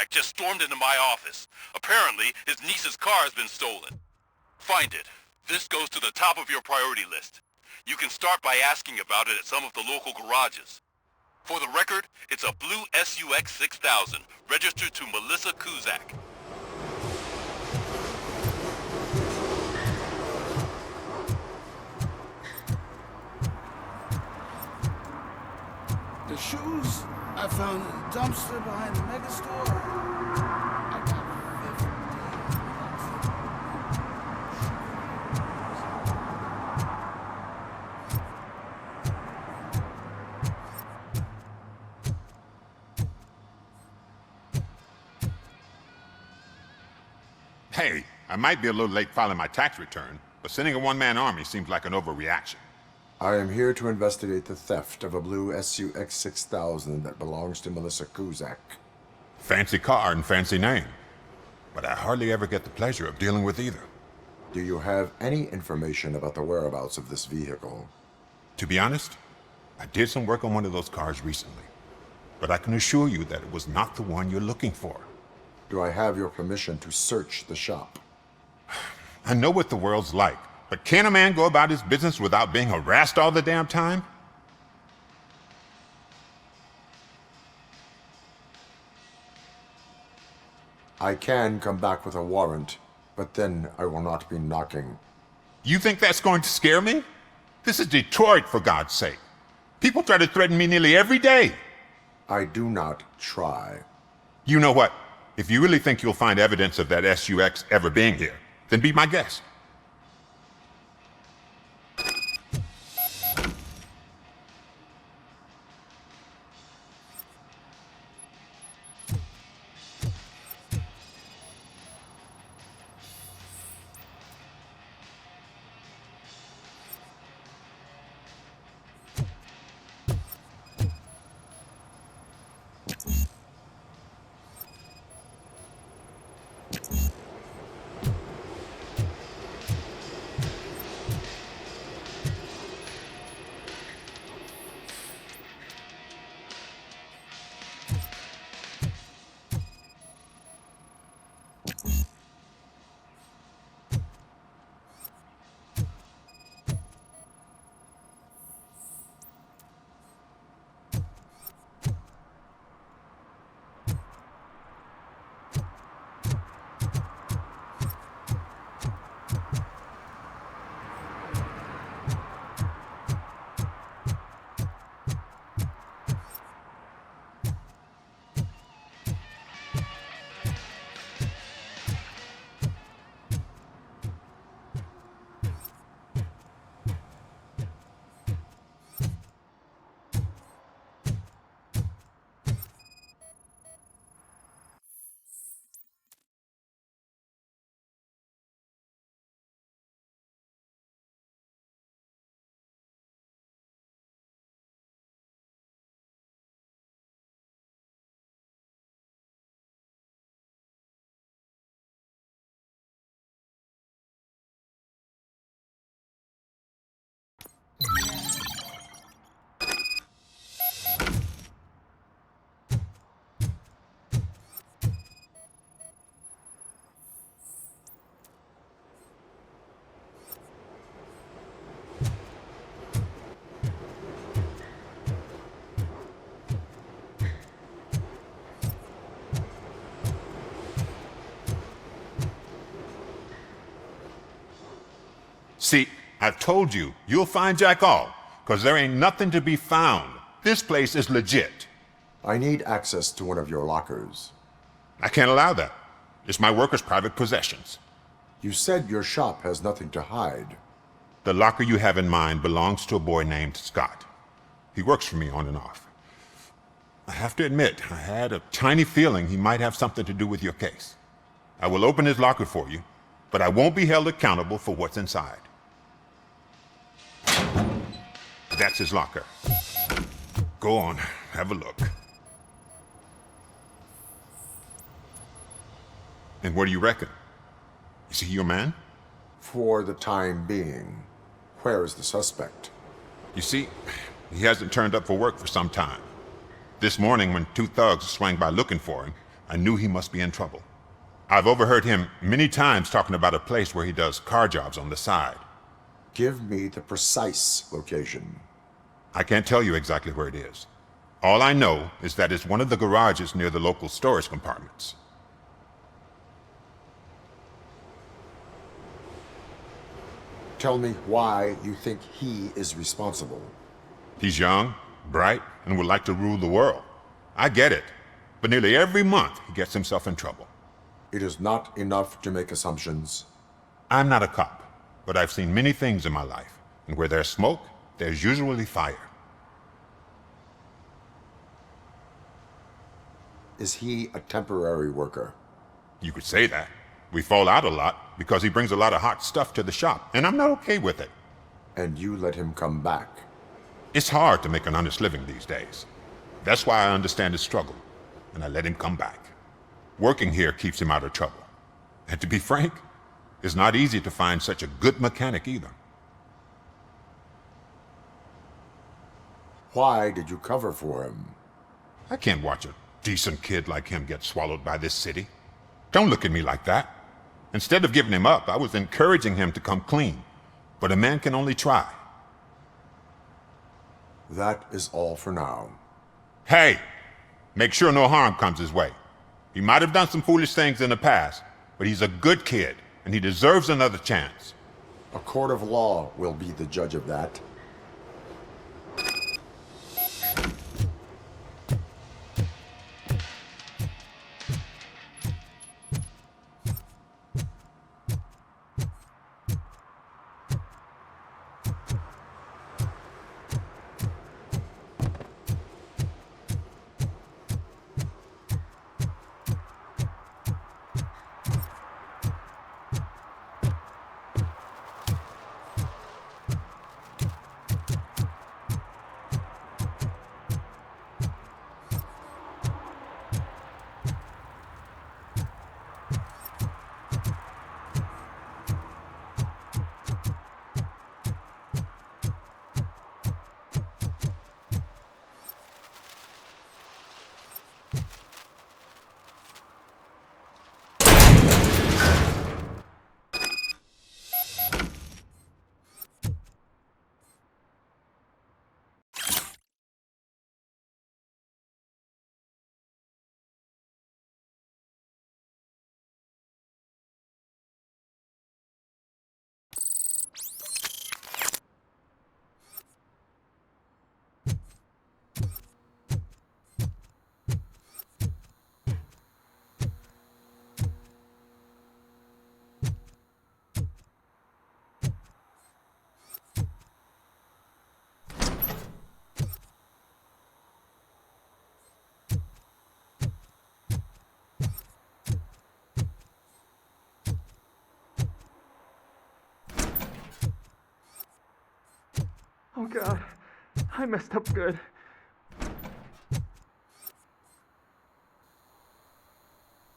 Just stormed into my office. Apparently, his niece's car has been stolen. Find it. This goes to the top of your priority list. You can start by asking about it at some of the local garages. For the record, it's a blue SUX 6000, registered to Melissa Kuzak. The shoes I found in the dumpster behind the mega store. Hey, I might be a little late filing my tax return, but sending a one-man army seems like an overreaction. I am here to investigate the theft of a blue SUX 6000 that belongs to Melissa Kuzak. Fancy car and fancy name, but I hardly ever get the pleasure of dealing with either. Do you have any information about the whereabouts of this vehicle? To be honest, I did some work on one of those cars recently, but I can assure you that it was not the one you're looking for. Do I have your permission to search the shop? I know what the world's like, but can a man go about his business without being harassed all the damn time? I can come back with a warrant, but then I will not be knocking. You think that's going to scare me? This is Detroit, for God's sake. People try to threaten me nearly every day. I do not try. You know what? If you really think you'll find evidence of that SUX ever being here, then be my guest. See, I've told you, you'll find Jack all, because there ain't nothing to be found. This place is legit. I need access to one of your lockers. I can't allow that. It's my workers' private possessions. You said your shop has nothing to hide. The locker you have in mind belongs to a boy named Scott. He works for me on and off. I have to admit, I had a tiny feeling he might have something to do with your case. I will open his locker for you, but I won't be held accountable for what's inside. That's his locker. Go on, have a look. And what do you reckon? Is he your man? For the time being. Where is the suspect? You see, he hasn't turned up for work for some time. This morning, when two thugs swang by looking for him, I knew he must be in trouble. I've overheard him many times talking about a place where he does car jobs on the side. Give me the precise location. I can't tell you exactly where it is. All I know is that it's one of the garages near the local storage compartments. Tell me why you think he is responsible. He's young, bright, and would like to rule the world. I get it, but nearly every month he gets himself in trouble. It is not enough to make assumptions. I'm not a cop, but I've seen many things in my life, and where there's smoke, there's usually fire. Is he a temporary worker? You could say that. We fall out a lot because he brings a lot of hot stuff to the shop, and I'm not okay with it. And you let him come back? It's hard to make an honest living these days. That's why I understand his struggle, and I let him come back. Working here keeps him out of trouble. And to be frank, it's not easy to find such a good mechanic either. Why did you cover for him? I can't watch a decent kid like him get swallowed by this city. Don't look at me like that. Instead of giving him up, I was encouraging him to come clean. But a man can only try. That is all for now. Hey! Make sure no harm comes his way. He might have done some foolish things in the past, but he's a good kid, and he deserves another chance. A court of law will be the judge of that. Oh God, I messed up good.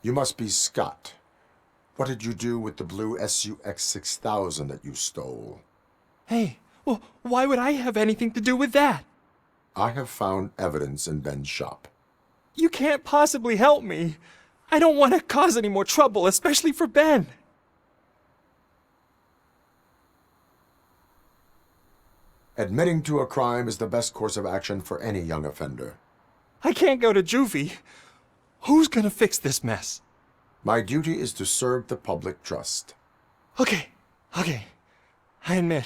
You must be Scott. What did you do with the blue SUX 6000 that you stole? Hey, well, why would I have anything to do with that? I have found evidence in Ben's shop. You can't possibly help me. I don't want to cause any more trouble, especially for Ben. Admitting to a crime is the best course of action for any young offender. I can't go to juvie. Who's gonna fix this mess? My duty is to serve the public trust. Okay. I admit,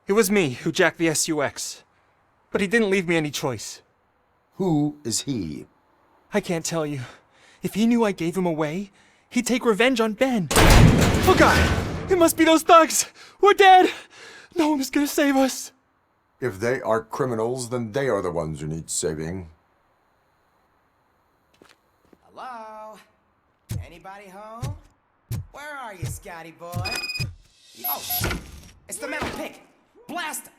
it was me who jacked the SUX. But he didn't leave me any choice. Who is he? I can't tell you. If he knew I gave him away, he'd take revenge on Ben. Oh God! It must be those thugs! We're dead! No one is gonna save us! If they are criminals, then they are the ones who need saving. Hello? Anybody home? Where are you, Scotty boy? Oh, shit! It's the metal pick! Blast him!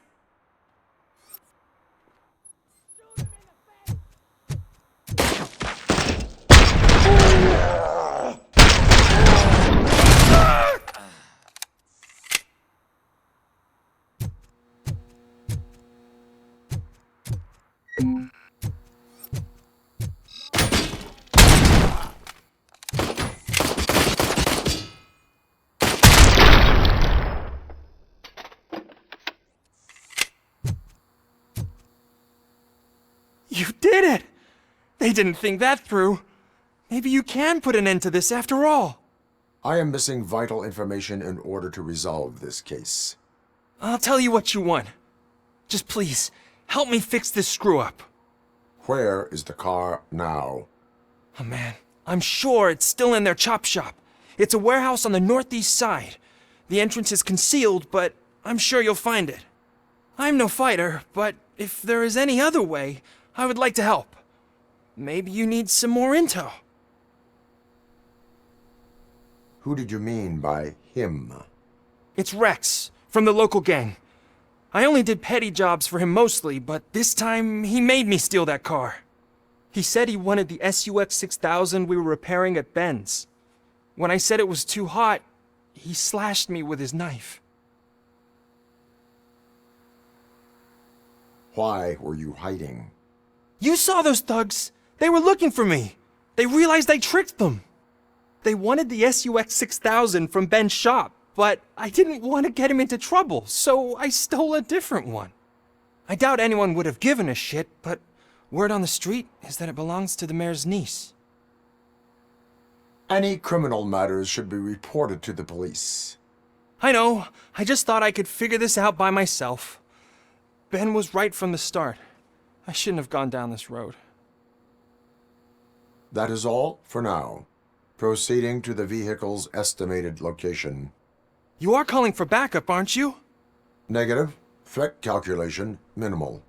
You did it! They didn't think that through. Maybe you can put an end to this after all. I am missing vital information in order to resolve this case. I'll tell you what you want. Just please, help me fix this screw-up. Where is the car now? Oh man, I'm sure it's still in their chop shop. It's a warehouse on the northeast side. The entrance is concealed, but I'm sure you'll find it. I'm no fighter, but if there is any other way, I would like to help. Maybe you need some more intel. Who did you mean by him? It's Rex, from the local gang. I only did petty jobs for him mostly, but this time he made me steal that car. He said he wanted the SUX 6000 we were repairing at Ben's. When I said it was too hot, he slashed me with his knife. Why were you hiding? You saw those thugs! They were looking for me! They realized I tricked them! They wanted the SUX 6000 from Ben's shop, but I didn't want to get him into trouble, so I stole a different one. I doubt anyone would have given a shit, but word on the street is that it belongs to the mayor's niece. Any criminal matters should be reported to the police. I know. I just thought I could figure this out by myself. Ben was right from the start. I shouldn't have gone down this road. That is all for now. Proceeding to the vehicle's estimated location. You are calling for backup, aren't you? Negative. Threat calculation minimal.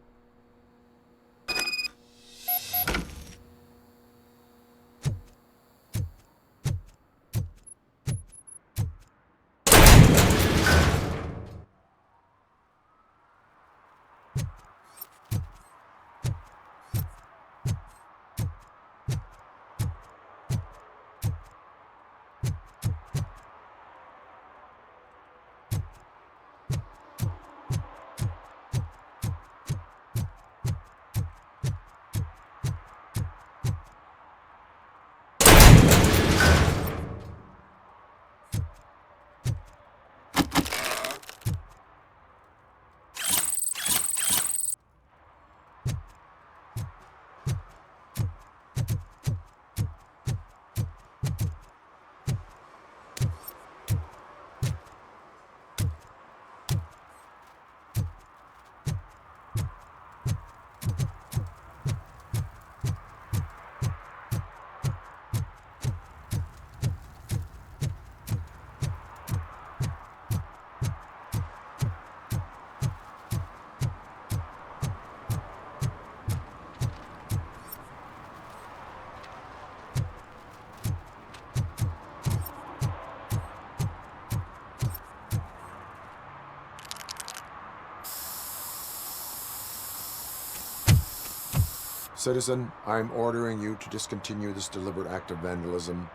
Citizen, I'm ordering you to discontinue this deliberate act of vandalism.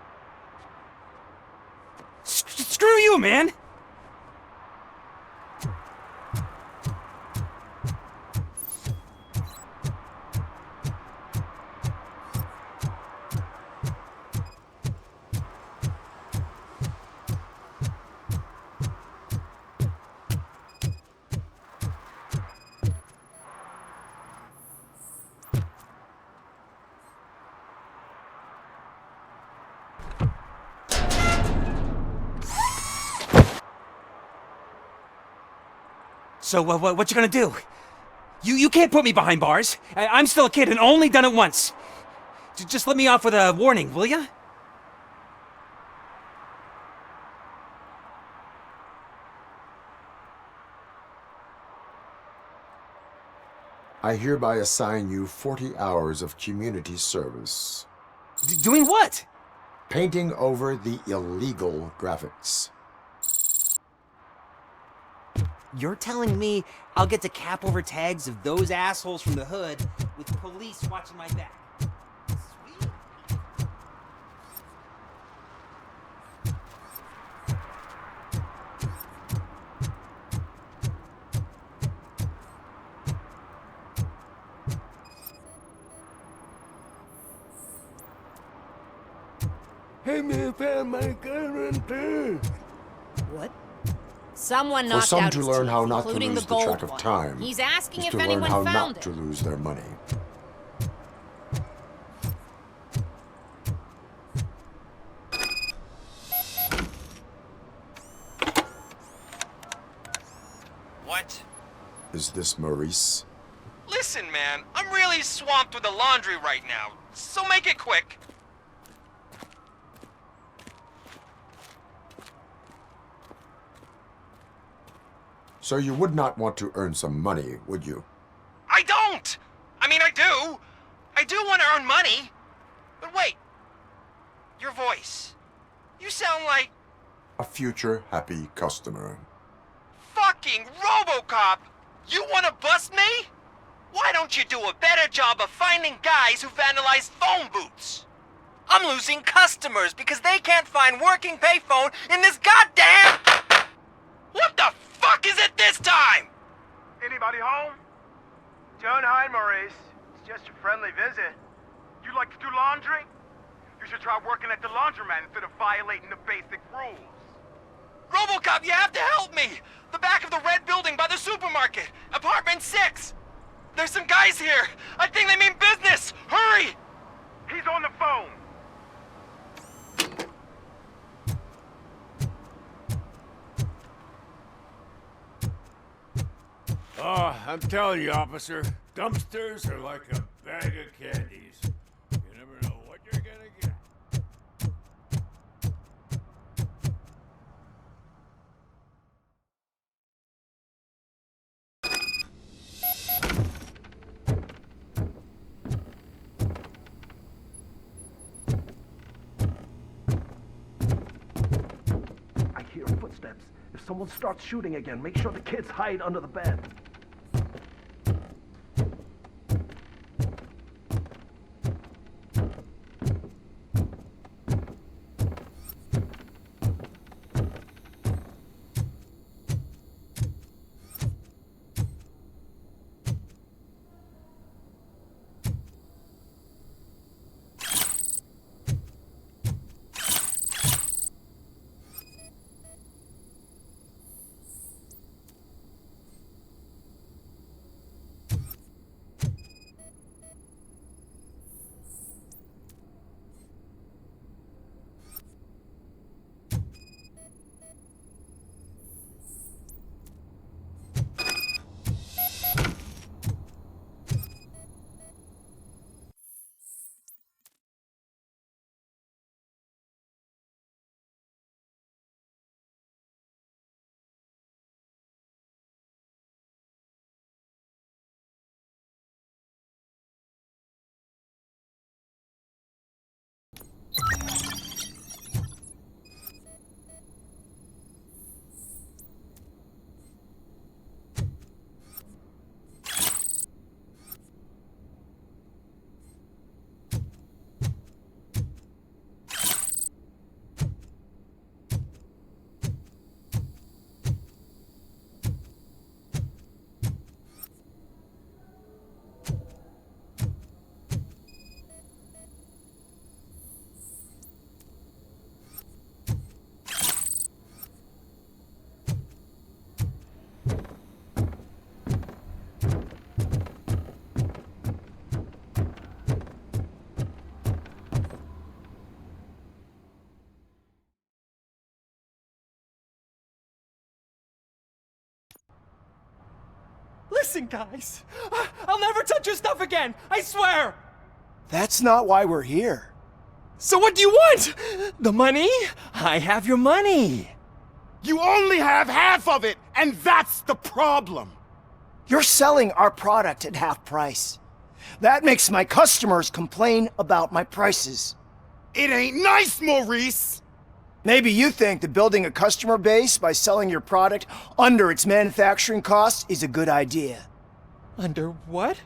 Screw you, man! So, what you gonna do? You can't put me behind bars. I'm still a kid and only done it once. Just let me off with a warning, will ya? I hereby assign you 40 hours of community service. Doing what? Painting over the illegal graphics. You're telling me I'll get to cap over tags of those assholes from the hood with police watching my back? Sweet. Hey, me found my guarantee. What? Someone For knocked some out to his learn teeth, how not to including lose the the gold track of one. time He's asking is if to learn anyone how found not it. to lose their money. What? Is this Maurice? Listen, man, I'm really swamped with the laundry right now, so make it quick. So you would not want to earn some money, would you? I don't! I mean, I do. I do want to earn money. But wait. Your voice. You sound like... A future happy customer. fucking RoboCop! You want to bust me? Why don't you do a better job of finding guys who vandalize phone booths? I'm losing customers because they can't find working payphone in this goddamn... What the fuck is it this time? Anybody home? Don't hide, Maurice. It's just a friendly visit. You like to do laundry? You should try working at the laundromat instead of violating the basic rules. RoboCop, you have to help me! The back of the red building by the supermarket, apartment 6. There's some guys here. I think they mean business. Hurry! He's on the phone. Oh, I'm telling you, officer, dumpsters are like a bag of candies. You never know what you're gonna get. I hear footsteps. If someone starts shooting again, make sure the kids hide under the bed. Listen, guys. I'll never touch your stuff again. I swear. That's not why we're here. So what do you want? The money? I have your money. You only have half of it, and that's the problem. You're selling our product at half price. That makes my customers complain about my prices. It ain't nice, Maurice! Maybe you think that building a customer base by selling your product under its manufacturing costs is a good idea. Under what?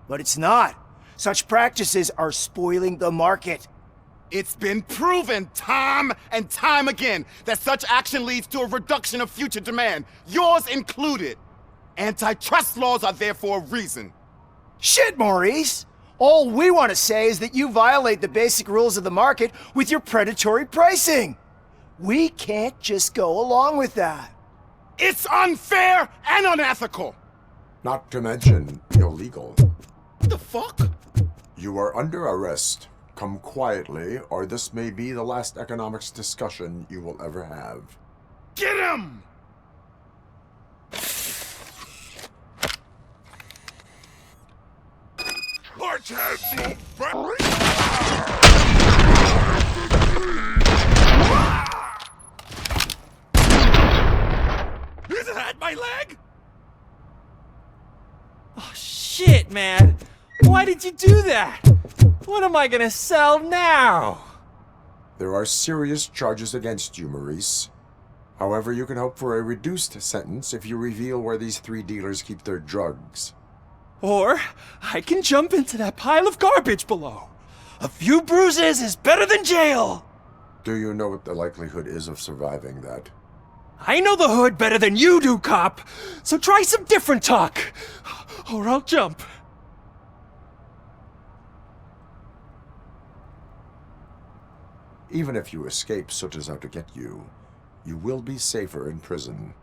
But it's not. Such practices are spoiling the market. It's been proven time and time again that such action leads to a reduction of future demand, yours included. Antitrust laws are there for a reason. Shit, Maurice! All we want to say is that you violate the basic rules of the market with your predatory pricing. We can't just go along with that. It's unfair and unethical! Not to mention illegal. The fuck? You are under arrest. Come quietly, or this may be the last economics discussion you will ever have. Get him! Watch out! Is that my leg? Oh, shit, man. Why did you do that? What am I gonna sell now? There are serious charges against you, Maurice. However, you can hope for a reduced sentence if you reveal where these 3 dealers keep their drugs. Or I can jump into that pile of garbage below. A few bruises is better than jail. Do you know what the likelihood is of surviving that? I know the hood better than you do, cop. So try some different talk, or I'll jump. Even if you escape Soot is out to get you, you will be safer in prison.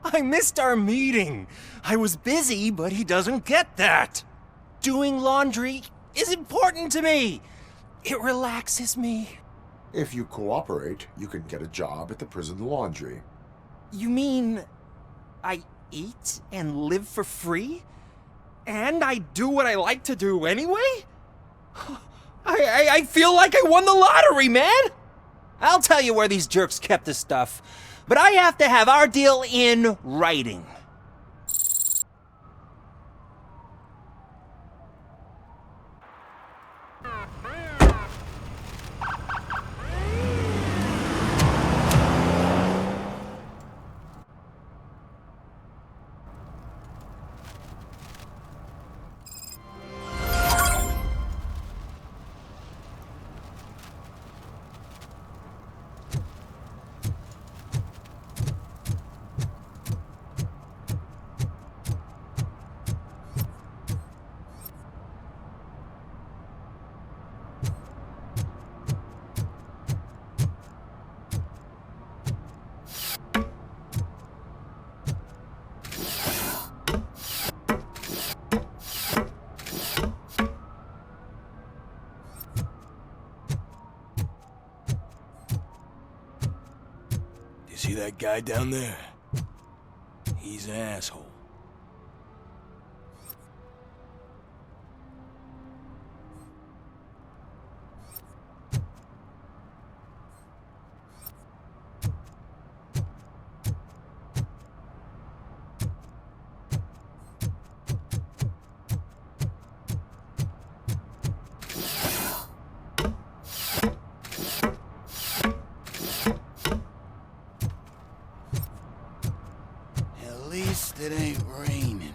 I missed our meeting. I was busy, but he doesn't get that. Doing laundry is important to me. It relaxes me. If you cooperate, you can get a job at the prison laundry. You mean I eat and live for free? And I do what I like to do anyway? I feel like I won the lottery, man! I'll tell you where these jerks kept the stuff, but I have to have our deal in writing. See that guy down there? He's an asshole. It ain't raining.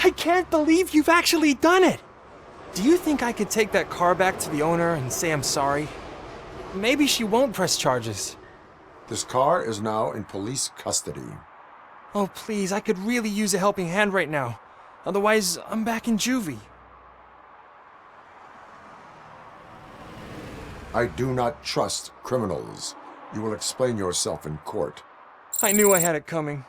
I can't believe you've actually done it! Do you think I could take that car back to the owner and say I'm sorry? Maybe she won't press charges. This car is now in police custody. Oh, please, I could really use a helping hand right now. Otherwise, I'm back in juvie. I do not trust criminals. You will explain yourself in court. I knew I had it coming.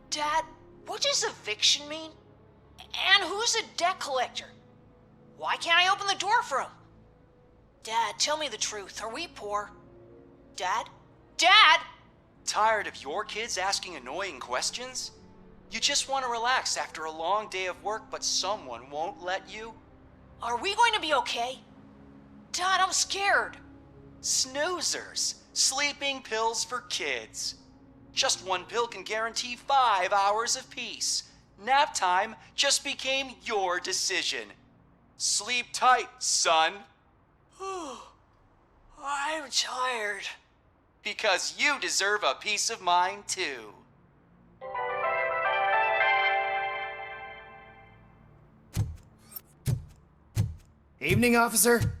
Dad, what does eviction mean? And who's a debt collector? Why can't I open the door for him? Dad, tell me the truth. Are we poor? Dad? Dad! Tired of your kids asking annoying questions? You just want to relax after a long day of work, but someone won't let you? Are we going to be okay? Dad, I'm scared. Snoozers. Sleeping pills for kids. Just one pill can guarantee 5 hours of peace. Nap time just became your decision. Sleep tight, son. I'm tired. Because you deserve a peace of mind, too. Evening, officer.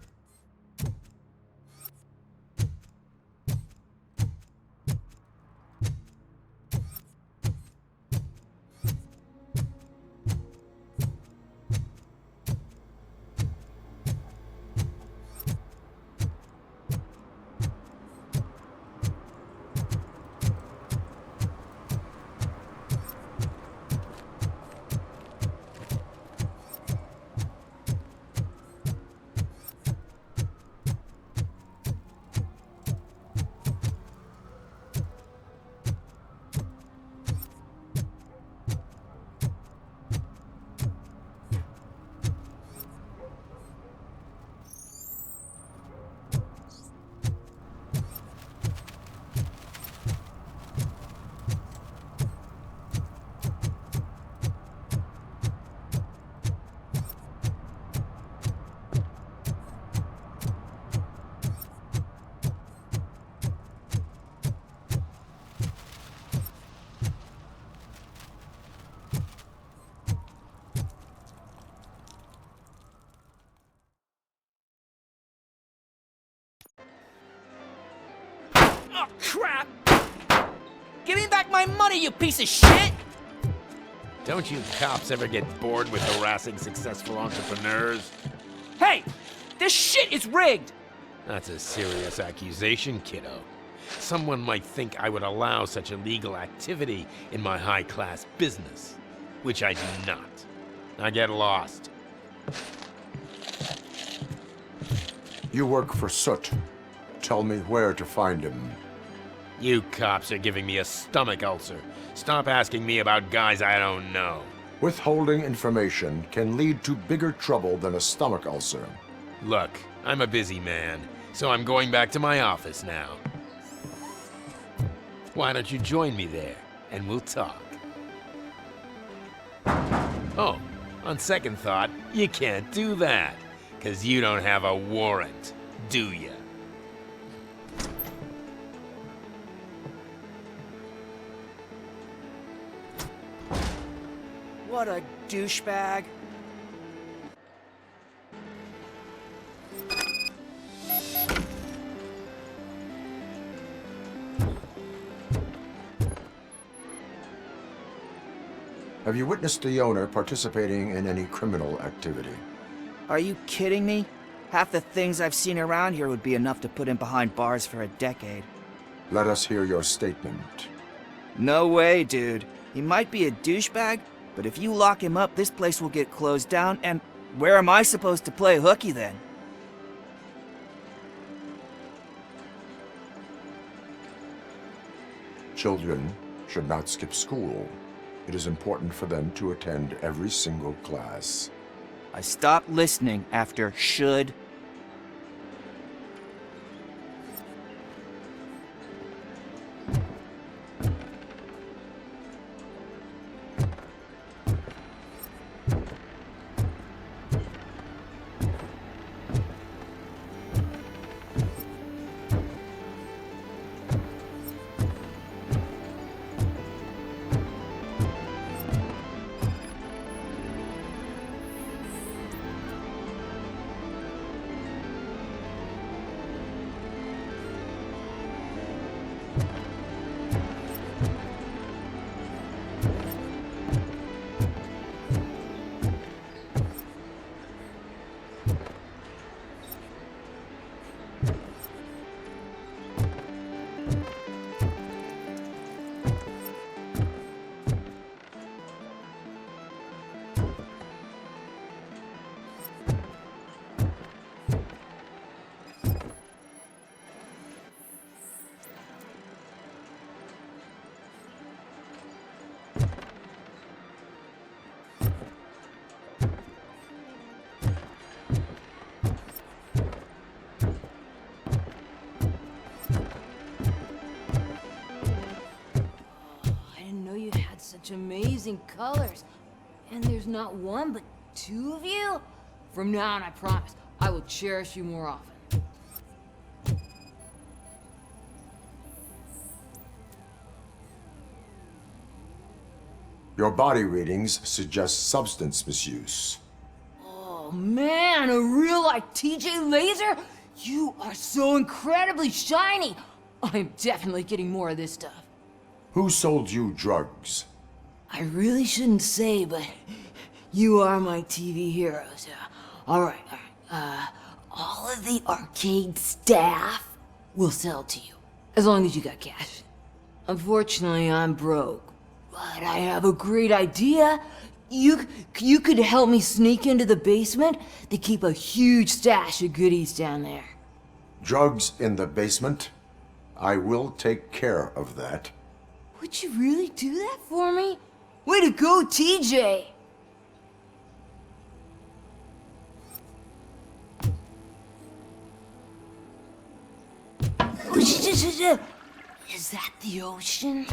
Oh, crap! Give me back my money, you piece of shit! Don't you cops ever get bored with harassing successful entrepreneurs? Hey! This shit is rigged! That's a serious accusation, kiddo. Someone might think I would allow such illegal activity in my high-class business, which I do not. I get lost. You work for Soot. Tell me where to find him. You cops are giving me a stomach ulcer. Stop asking me about guys I don't know. Withholding information can lead to bigger trouble than a stomach ulcer. Look, I'm a busy man, so I'm going back to my office now. Why don't you join me there, and we'll talk. Oh, on second thought, you can't do that, 'Cause you don't have a warrant, do ya? What a douchebag. Have you witnessed the owner participating in any criminal activity? Are you kidding me? Half the things I've seen around here would be enough to put him behind bars for a decade. Let us hear your statement. No way, dude. He might be a douchebag, but if you lock him up, this place will get closed down, and where am I supposed to play hooky then? Children should not skip school. It is important for them to attend every single class. I stopped listening after should. Such amazing colors. And there's not one, but two of you? From now on, I promise, I will cherish you more often. Your body readings suggest substance misuse. Oh man, a real like TJ Laser? You are so incredibly shiny. I'm definitely getting more of this stuff. Who sold you drugs? I really shouldn't say, but you are my TV heroes. All right. All of the arcade staff will sell to you, as long as you got cash. Unfortunately, I'm broke, but I have a great idea. You could help me sneak into the basement. They keep a huge stash of goodies down there. Drugs in the basement? I will take care of that. Would you really do that for me? Way to go, TJ! Is that the ocean?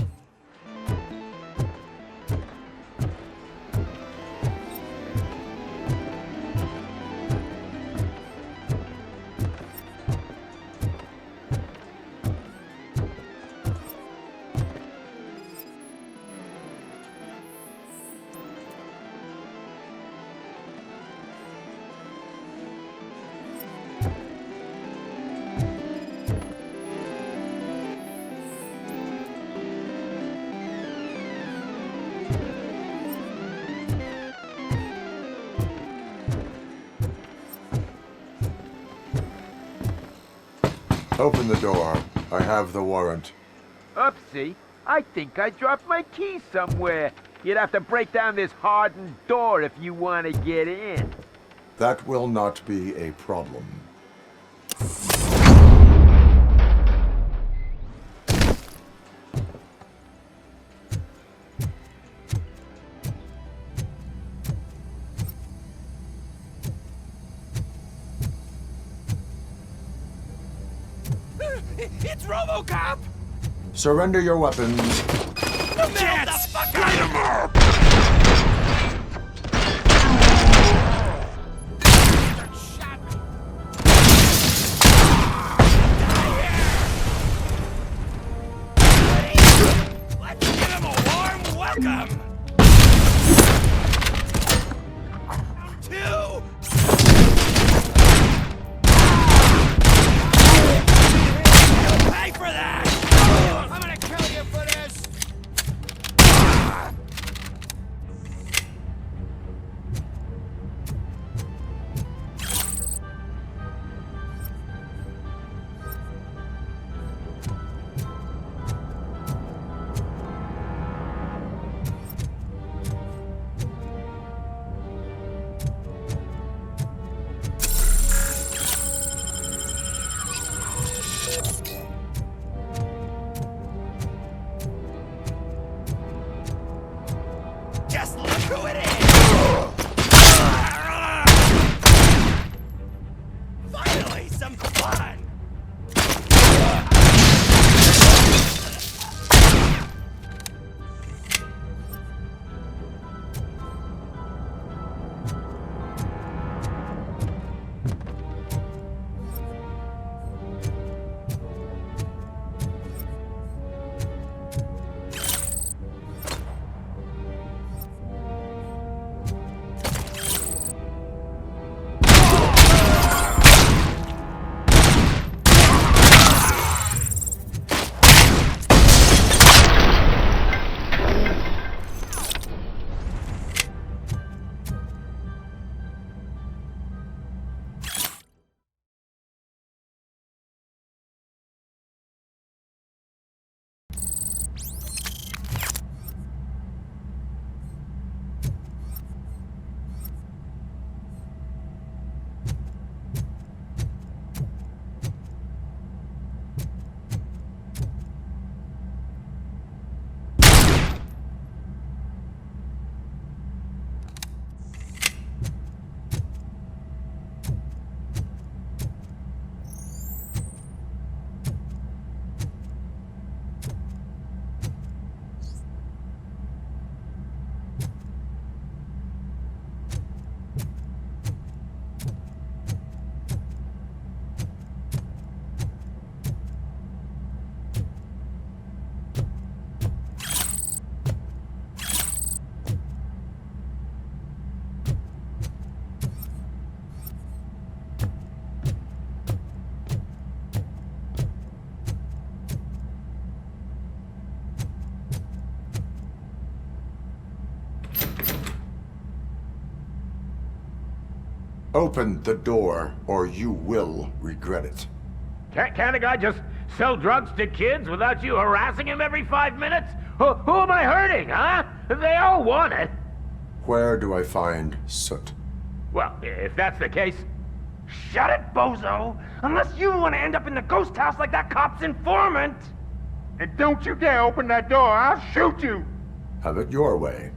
Open the door. I have the warrant. Oopsie. I think I dropped my keys somewhere. You'd have to break down this hardened door if you want to get in. That will not be a problem. It's RoboCop! Surrender your weapons. Get the fuck out of here! Open the door, or you will regret it. Can't a guy just sell drugs to kids without you harassing him every 5 minutes? Who am I hurting, huh? They all want it. Where do I find Soot? Well, if that's the case... Shut it, bozo! Unless you want to end up in the ghost house like that cop's informant! And don't you dare open that door, I'll shoot you! Have it your way.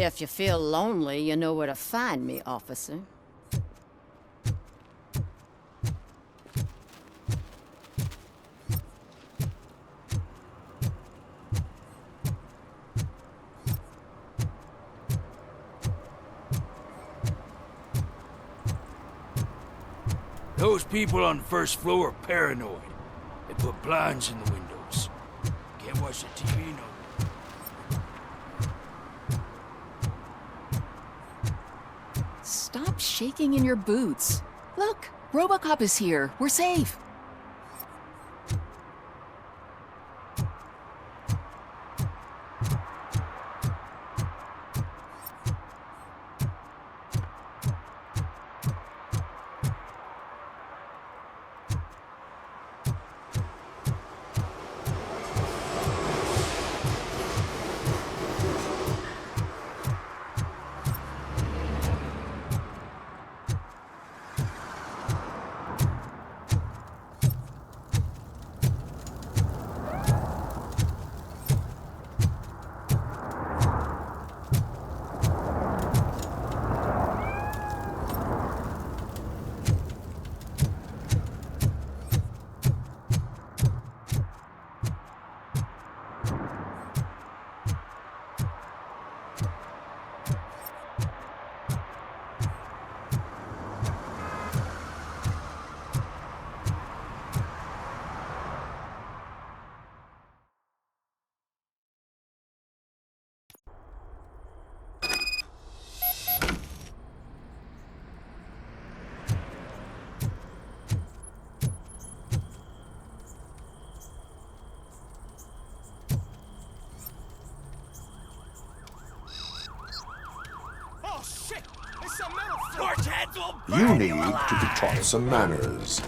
If you feel lonely, you know where to find me, officer. Those people on the first floor are paranoid. They put blinds in the windows. Can't watch the TV no more. Stop shaking in your boots. Look, RoboCop is here. We're safe. You need to be taught some manners.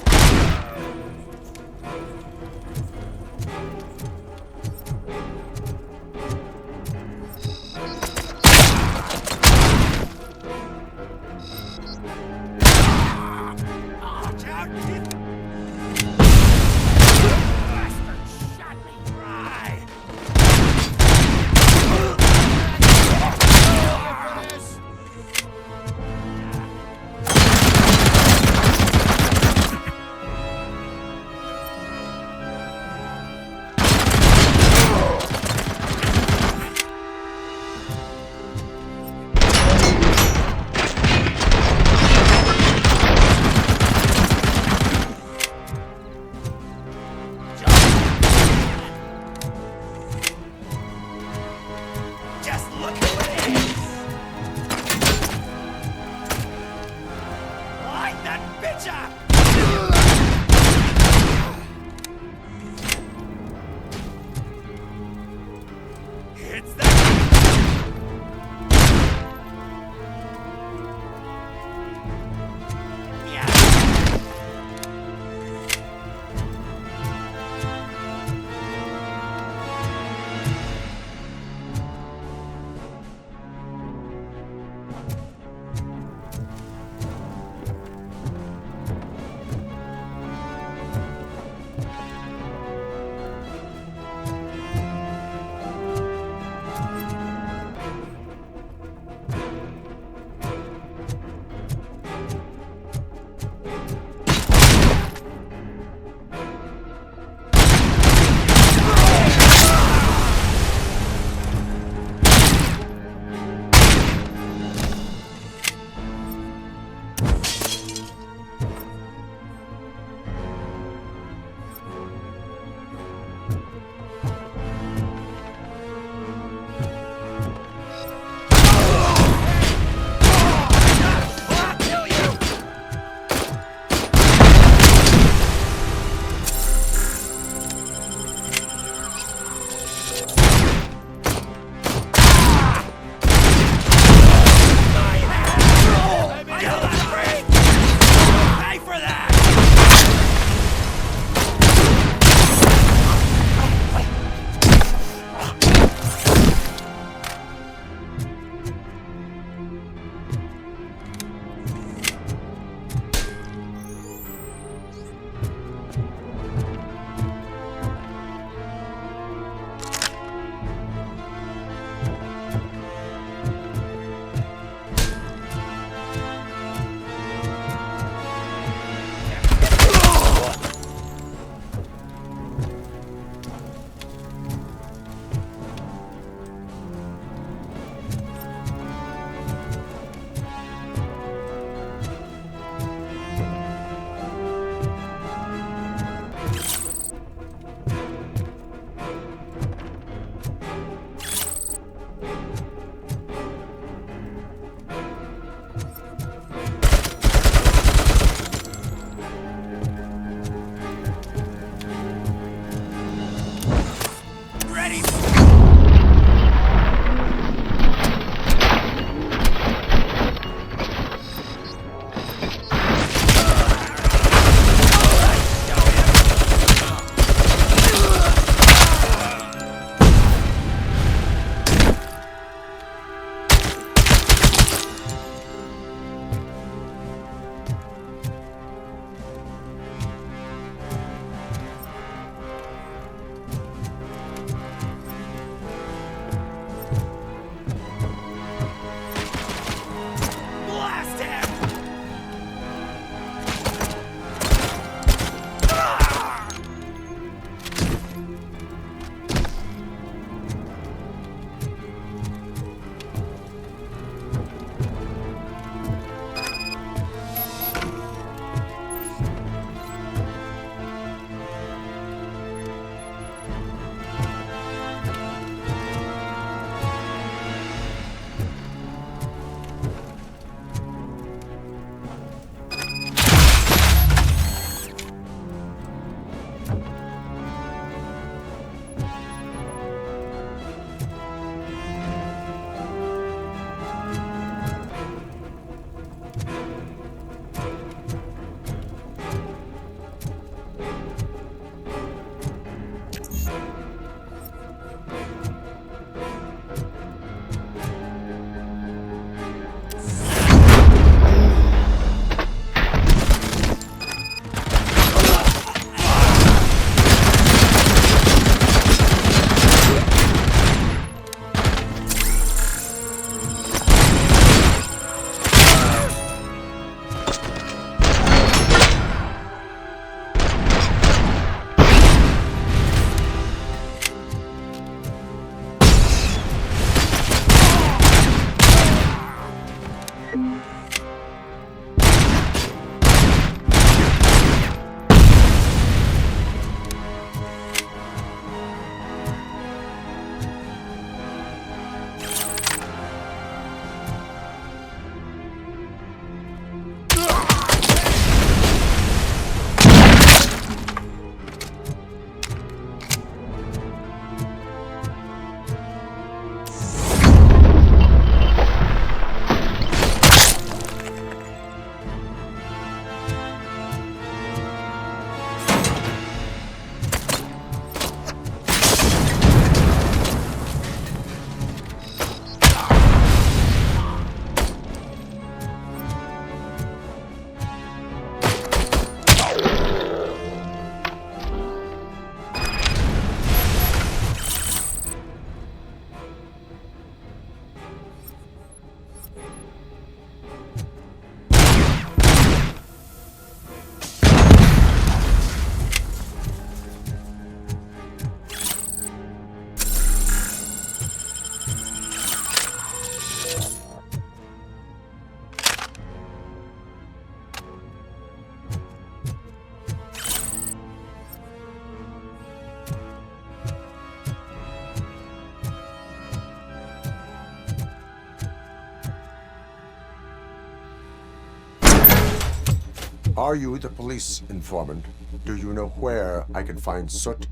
Are you the police informant? Do you know where I can find Soot?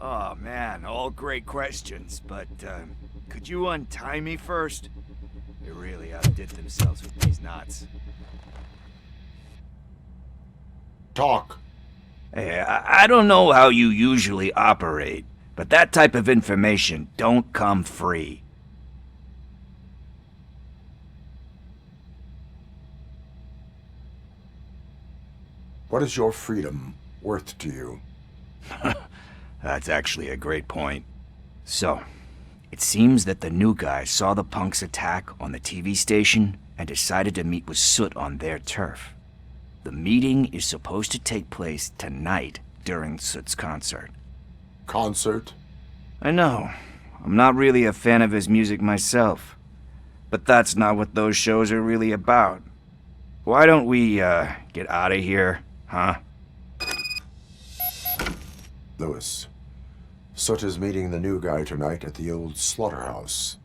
Oh man, all great questions, but could you untie me first? They really outdid themselves with these knots. Talk. Hey, I don't know how you usually operate, but that type of information don't come free. What is your freedom worth to you? That's actually a great point. So, it seems that the new guy saw the punks' attack on the TV station and decided to meet with Soot on their turf. The meeting is supposed to take place tonight during Soot's concert. Concert? I know. I'm not really a fan of his music myself. But that's not what those shows are really about. Why don't we, get out of here, huh? Lewis, Soot is meeting the new guy tonight at the old slaughterhouse.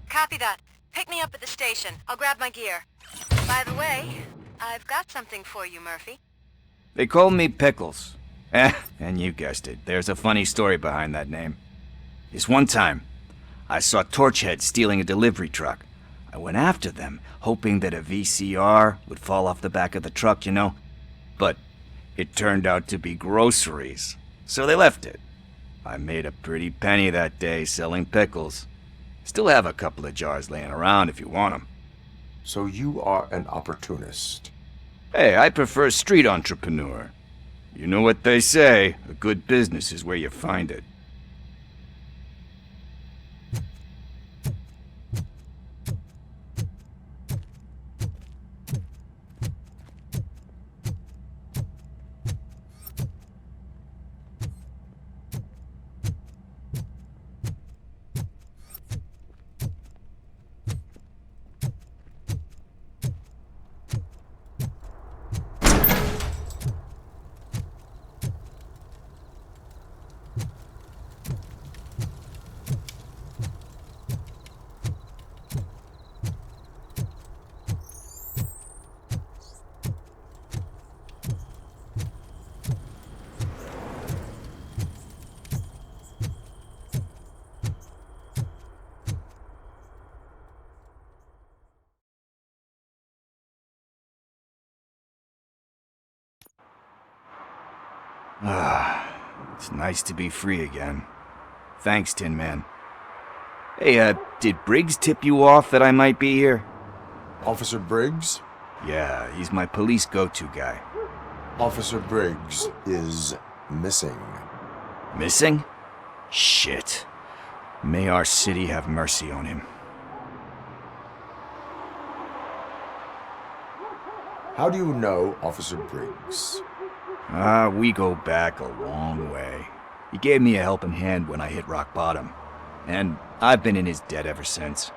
Copy that. Pick me up at the station. I'll grab my gear. By the way, I've got something for you, Murphy. They call me Pickles. And you guessed it, there's a funny story behind that name. This one time, I saw Torchhead stealing a delivery truck. I went after them, hoping that a VCR would fall off the back of the truck, you know? But it turned out to be groceries, so they left it. I made a pretty penny that day selling pickles. Still have a couple of jars laying around if you want them. So you are an opportunist. Hey, I prefer street entrepreneur. You know what they say, a good business is where you find it. It's nice to be free again. Thanks, Tin Man. Hey, did Briggs tip you off that I might be here? Officer Briggs? Yeah, he's my police go-to guy. Officer Briggs is missing. Missing? Shit. May our city have mercy on him. How do you know Officer Briggs? We go back a long way. He gave me a helping hand when I hit rock bottom, and I've been in his debt ever since.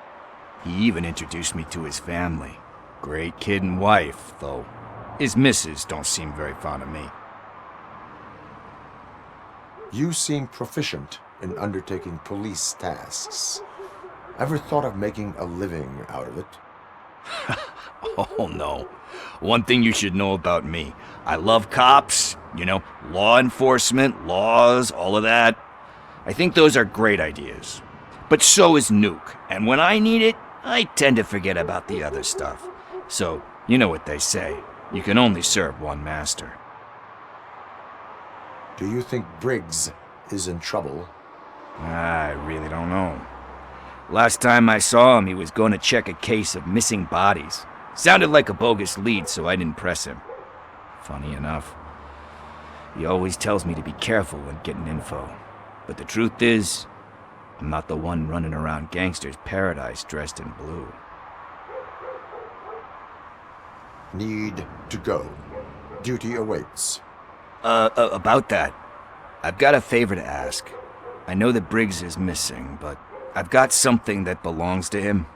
He even introduced me to his family. Great kid and wife, though his missus don't seem very fond of me. You seem proficient in undertaking police tasks. Ever thought of making a living out of it? Oh no. One thing you should know about me. I love cops, you know, law enforcement, laws, all of that. I think those are great ideas. But so is Nuke, and when I need it, I tend to forget about the other stuff. So, you know what they say. You can only serve one master. Do you think Briggs is in trouble? I really don't know. Last time I saw him, he was going to check a case of missing bodies. Sounded like a bogus lead, so I didn't press him. Funny enough. He always tells me to be careful when getting info. But the truth is, I'm not the one running around gangsters' paradise dressed in blue. Need to go. Duty awaits. About that, I've got a favor to ask. I know that Briggs is missing, but I've got something that belongs to him.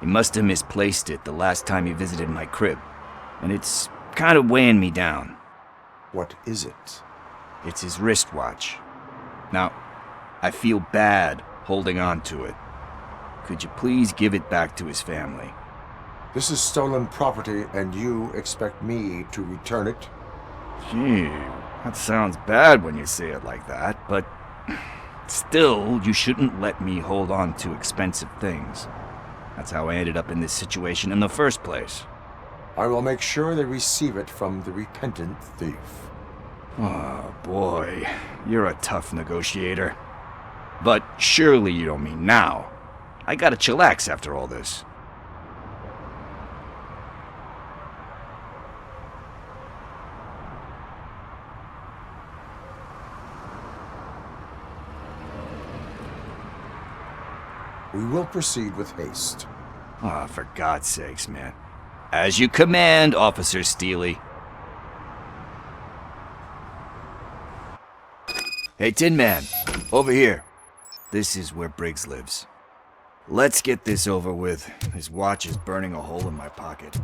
He must have misplaced it the last time he visited my crib, and it's kind of weighing me down. What is it? It's his wristwatch. Now, I feel bad holding on to it. Could you please give it back to his family? This is stolen property, and you expect me to return it? Gee, that sounds bad when you say it like that, but still, you shouldn't let me hold on to expensive things. That's how I ended up in this situation in the first place. I will make sure they receive it from the repentant thief. Oh boy, you're a tough negotiator. But surely you don't mean now. I gotta chillax after all this. We will proceed with haste. Ah, for God's sakes, man. As you command, Officer Steely. Hey, Tin Man, over here. This is where Briggs lives. Let's get this over with. His watch is burning a hole in my pocket.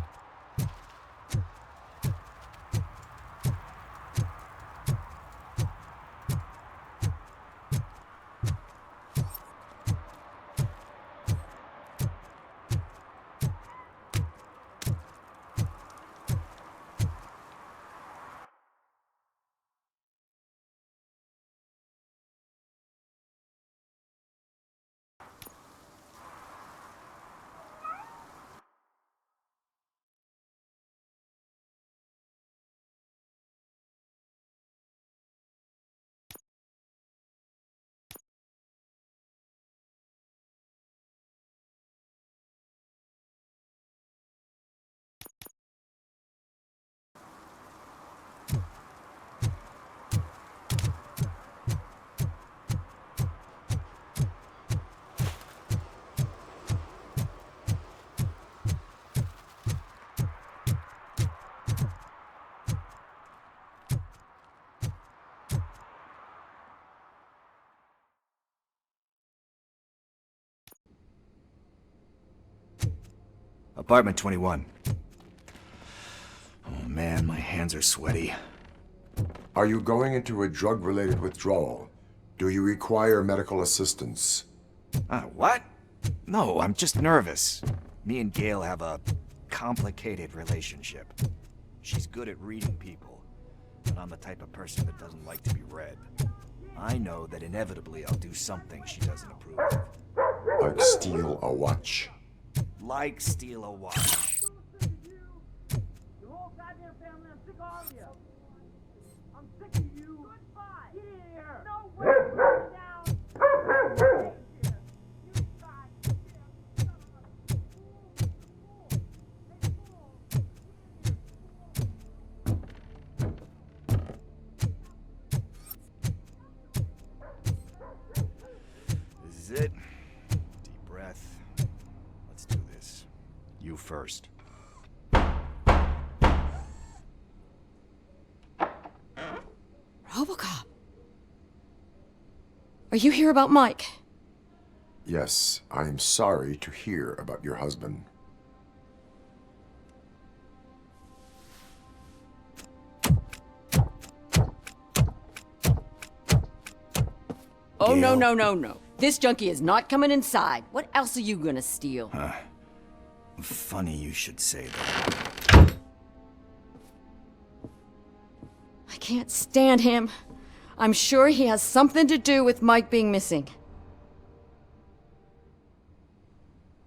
Apartment 21. Oh man, my hands are sweaty. Are you going into a drug-related withdrawal? Do you require medical assistance? What? No, I'm just nervous. Me and Gail have a complicated relationship. She's good at reading people, but I'm the type of person that doesn't like to be read. I know that inevitably I'll do something she doesn't approve of. Like steal a watch? Like steal a watch. This is it. Deep breath. Let's do this. You first. RoboCop. Are you here about Mike? Yes, I am sorry to hear about your husband. Oh, no, no, no, no. This junkie is not coming inside. What else are you gonna steal? Funny you should say that. I can't stand him. I'm sure he has something to do with Mike being missing.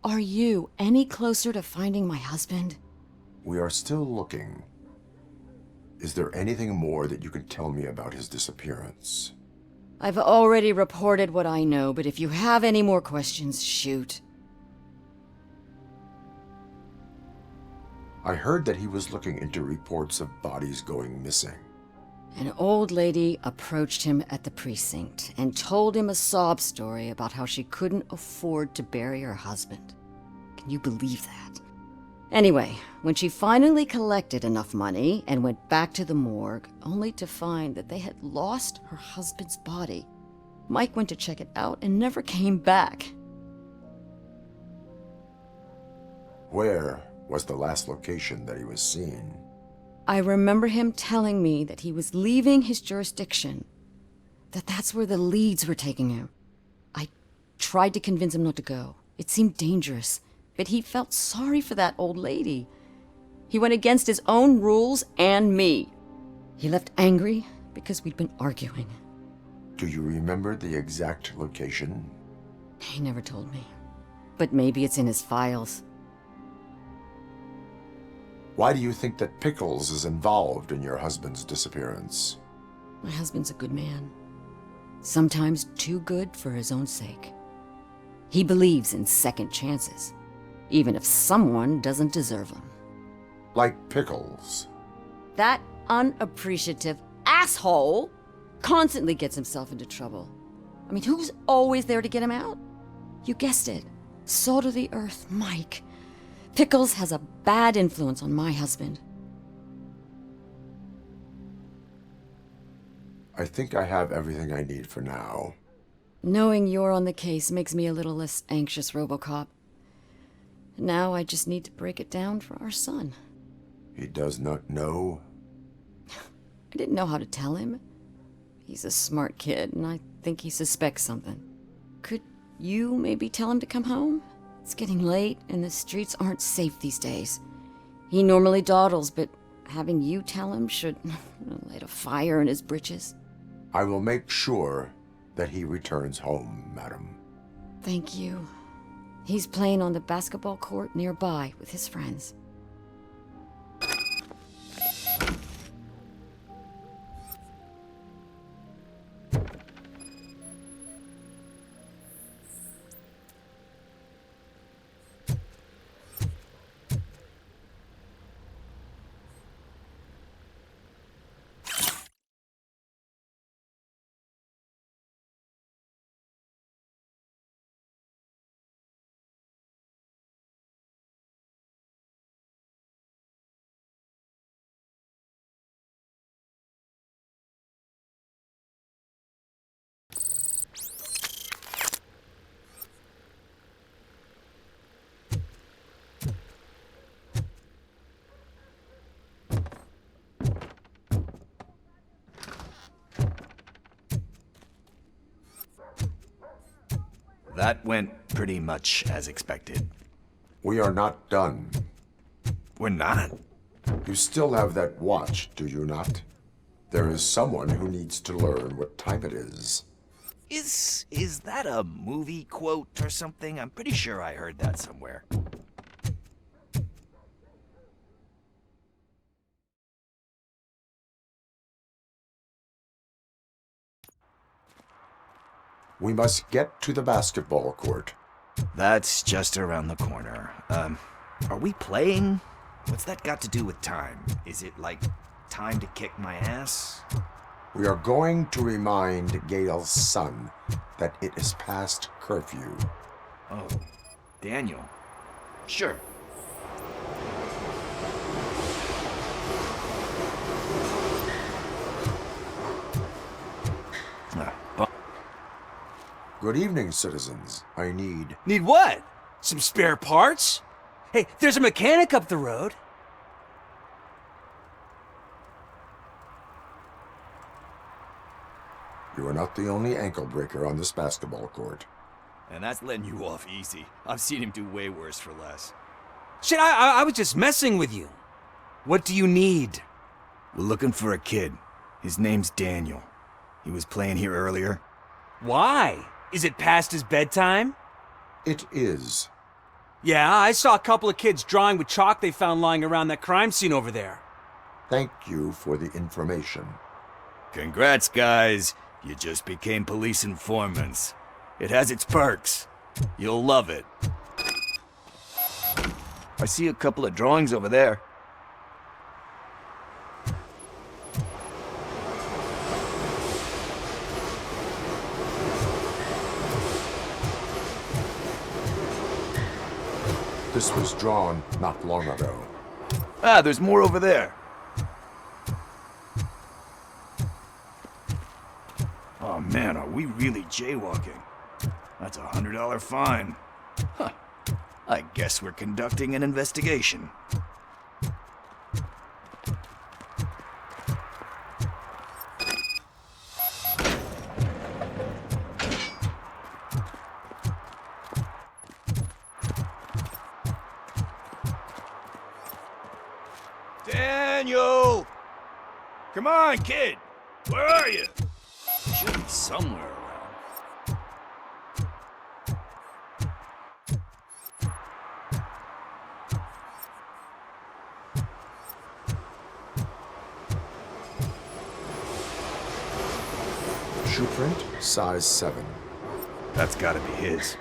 Are you any closer to finding my husband? We are still looking. Is there anything more that you can tell me about his disappearance? I've already reported what I know, but if you have any more questions, shoot. I heard that he was looking into reports of bodies going missing. An old lady approached him at the precinct and told him a sob story about how she couldn't afford to bury her husband. Can you believe that? Anyway, when she finally collected enough money and went back to the morgue, only to find that they had lost her husband's body, Mike went to check it out and never came back. Where was the last location that he was seen? I remember him telling me that he was leaving his jurisdiction, that that's where the leads were taking him. I tried to convince him not to go. It seemed dangerous, but he felt sorry for that old lady. He went against his own rules and me. He left angry because we'd been arguing. Do you remember the exact location? He never told me, but maybe it's in his files. Why do you think that Pickles is involved in your husband's disappearance? My husband's a good man. Sometimes too good for his own sake. He believes in second chances, even if someone doesn't deserve them. Like Pickles? That unappreciative asshole constantly gets himself into trouble. I mean, who's always there to get him out? You guessed it. Salt of the earth, Mike. Pickles has a bad influence on my husband. I think I have everything I need for now. Knowing you're on the case makes me a little less anxious, RoboCop. Now I just need to break it down for our son. He does not know? I didn't know how to tell him. He's a smart kid, and I think he suspects something. Could you maybe tell him to come home? It's getting late, and the streets aren't safe these days. He normally dawdles, but having you tell him should light a fire in his britches. I will make sure that he returns home, madam. Thank you. He's playing on the basketball court nearby with his friends. That went pretty much as expected. We are not done. We're not? You still have that watch, do you not? There is someone who needs to learn what time it is. Is that a movie quote or something? I'm pretty sure I heard that somewhere. We must get to the basketball court. That's just around the corner. Are we playing? What's that got to do with time? Is it like time to kick my ass? We are going to remind Gail's son that it is past curfew. Oh, Daniel. Sure. Good evening, citizens. I need... Need what? Some spare parts? Hey, there's a mechanic up the road. You are not the only ankle breaker on this basketball court. And that's letting you off easy. I've seen him do way worse for less. Shit, I was just messing with you. What do you need? We're looking for a kid. His name's Daniel. He was playing here earlier. Why? Is it past his bedtime? It is. Yeah, I saw a couple of kids drawing with chalk they found lying around that crime scene over there. Thank you for the information. Congrats, guys. You just became police informants. It has its perks. You'll love it. I see a couple of drawings over there. This was drawn not long ago. Ah, there's more over there. Oh man, are we really jaywalking? That's a $100 fine. Huh. I guess we're conducting an investigation. Daniel! Come on, kid! Where are you? Should be somewhere around. Shoe print, size 7. That's gotta be his.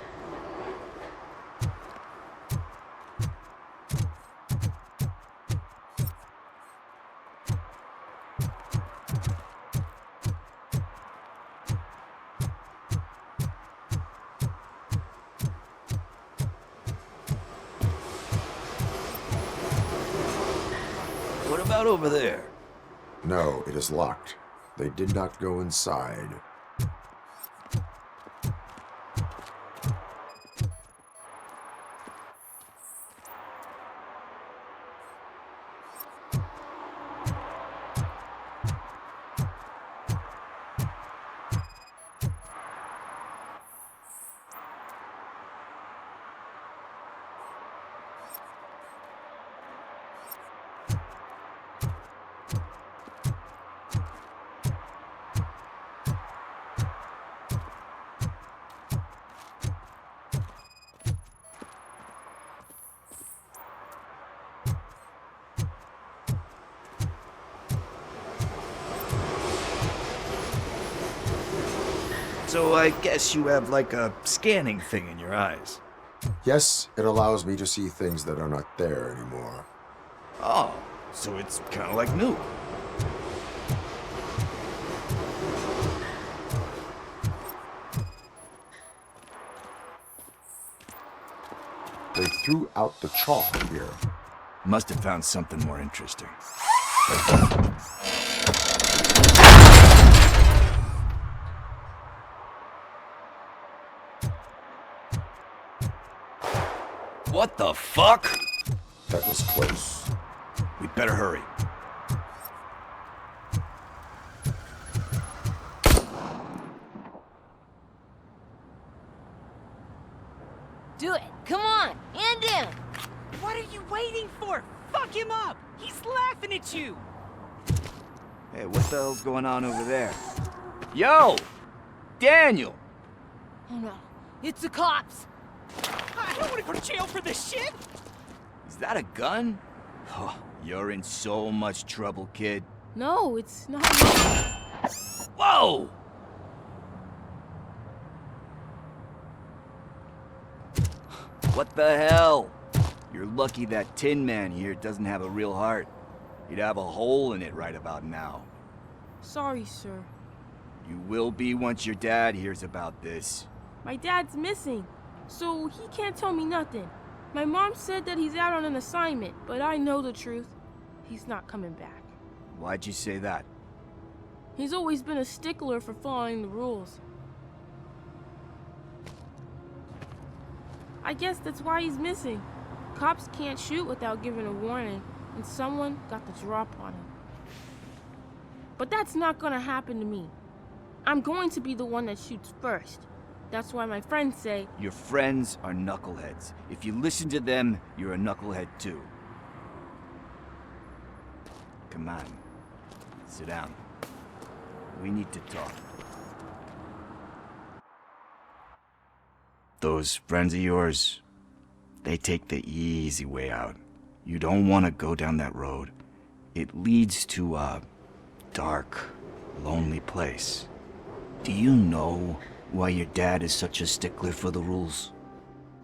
What about over there? No, it is locked. They did not go inside. So I guess you have like a scanning thing in your eyes. Yes, it allows me to see things that are not there anymore. Oh, so it's kind of like new. They threw out the chalk here. Must have found something more interesting. What the fuck? That was close. We better hurry. Do it. Come on. Hand him. What are you waiting for? Fuck him up! He's laughing at you! Hey, what the hell's going on over there? Yo! Daniel! Oh no. It's the cops. I don't want to go to jail for this shit! Is that a gun? Oh, you're in so much trouble, kid. No, it's not. Whoa! What the hell? You're lucky that Tin Man here doesn't have a real heart. He'd have a hole in it right about now. Sorry, sir. You will be once your dad hears about this. My dad's missing, so he can't tell me nothing. My mom said that he's out on an assignment, but I know the truth. He's not coming back. Why'd you say that? He's always been a stickler for following the rules. I guess that's why he's missing. Cops can't shoot without giving a warning, and someone got the drop on him. But that's not gonna happen to me. I'm going to be the one that shoots first. That's why my friends say... Your friends are knuckleheads. If you listen to them, you're a knucklehead too. Come on. Sit down. We need to talk. Those friends of yours, they take the easy way out. You don't want to go down that road. It leads to a dark, lonely place. Do you know why your dad is such a stickler for the rules?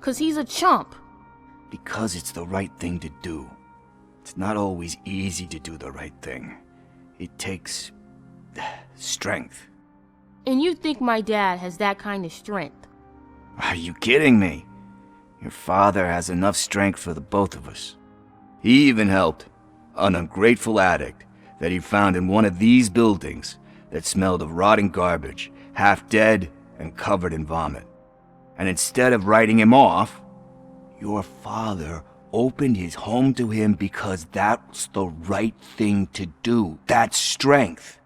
'Cause he's a chump. Because it's the right thing to do. It's not always easy to do the right thing. It takes strength. And you think my dad has that kind of strength? Are you kidding me? Your father has enough strength for the both of us. He even helped an ungrateful addict that he found in one of these buildings that smelled of rotting garbage, half dead and covered in vomit. And instead of writing him off, your father opened his home to him because that's the right thing to do. That's strength.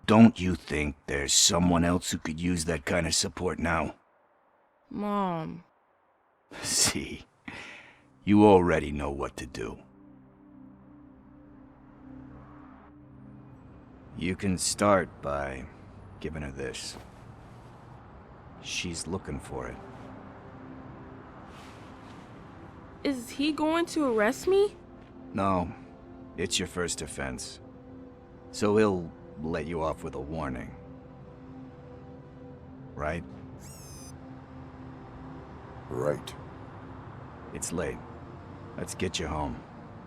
Don't you think there's someone else who could use that kind of support now? Mom. See, you already know what to do. You can start by giving her this. She's looking for it. Is he going to arrest me? No, it's your first offense. So he'll let you off with a warning. Right? Right. It's late. Let's get you home.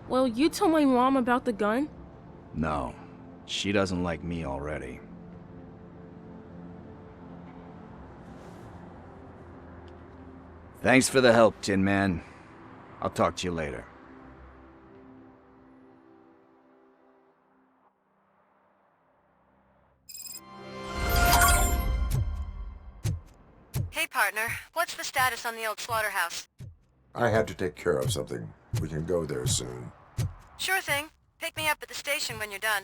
Well, you told my mom about the gun? No, she doesn't like me already. Thanks for the help, Tin Man. I'll talk to you later. Hey, partner. What's the status on the old slaughterhouse? I had to take care of something. We can go there soon. Sure thing. Pick me up at the station when you're done.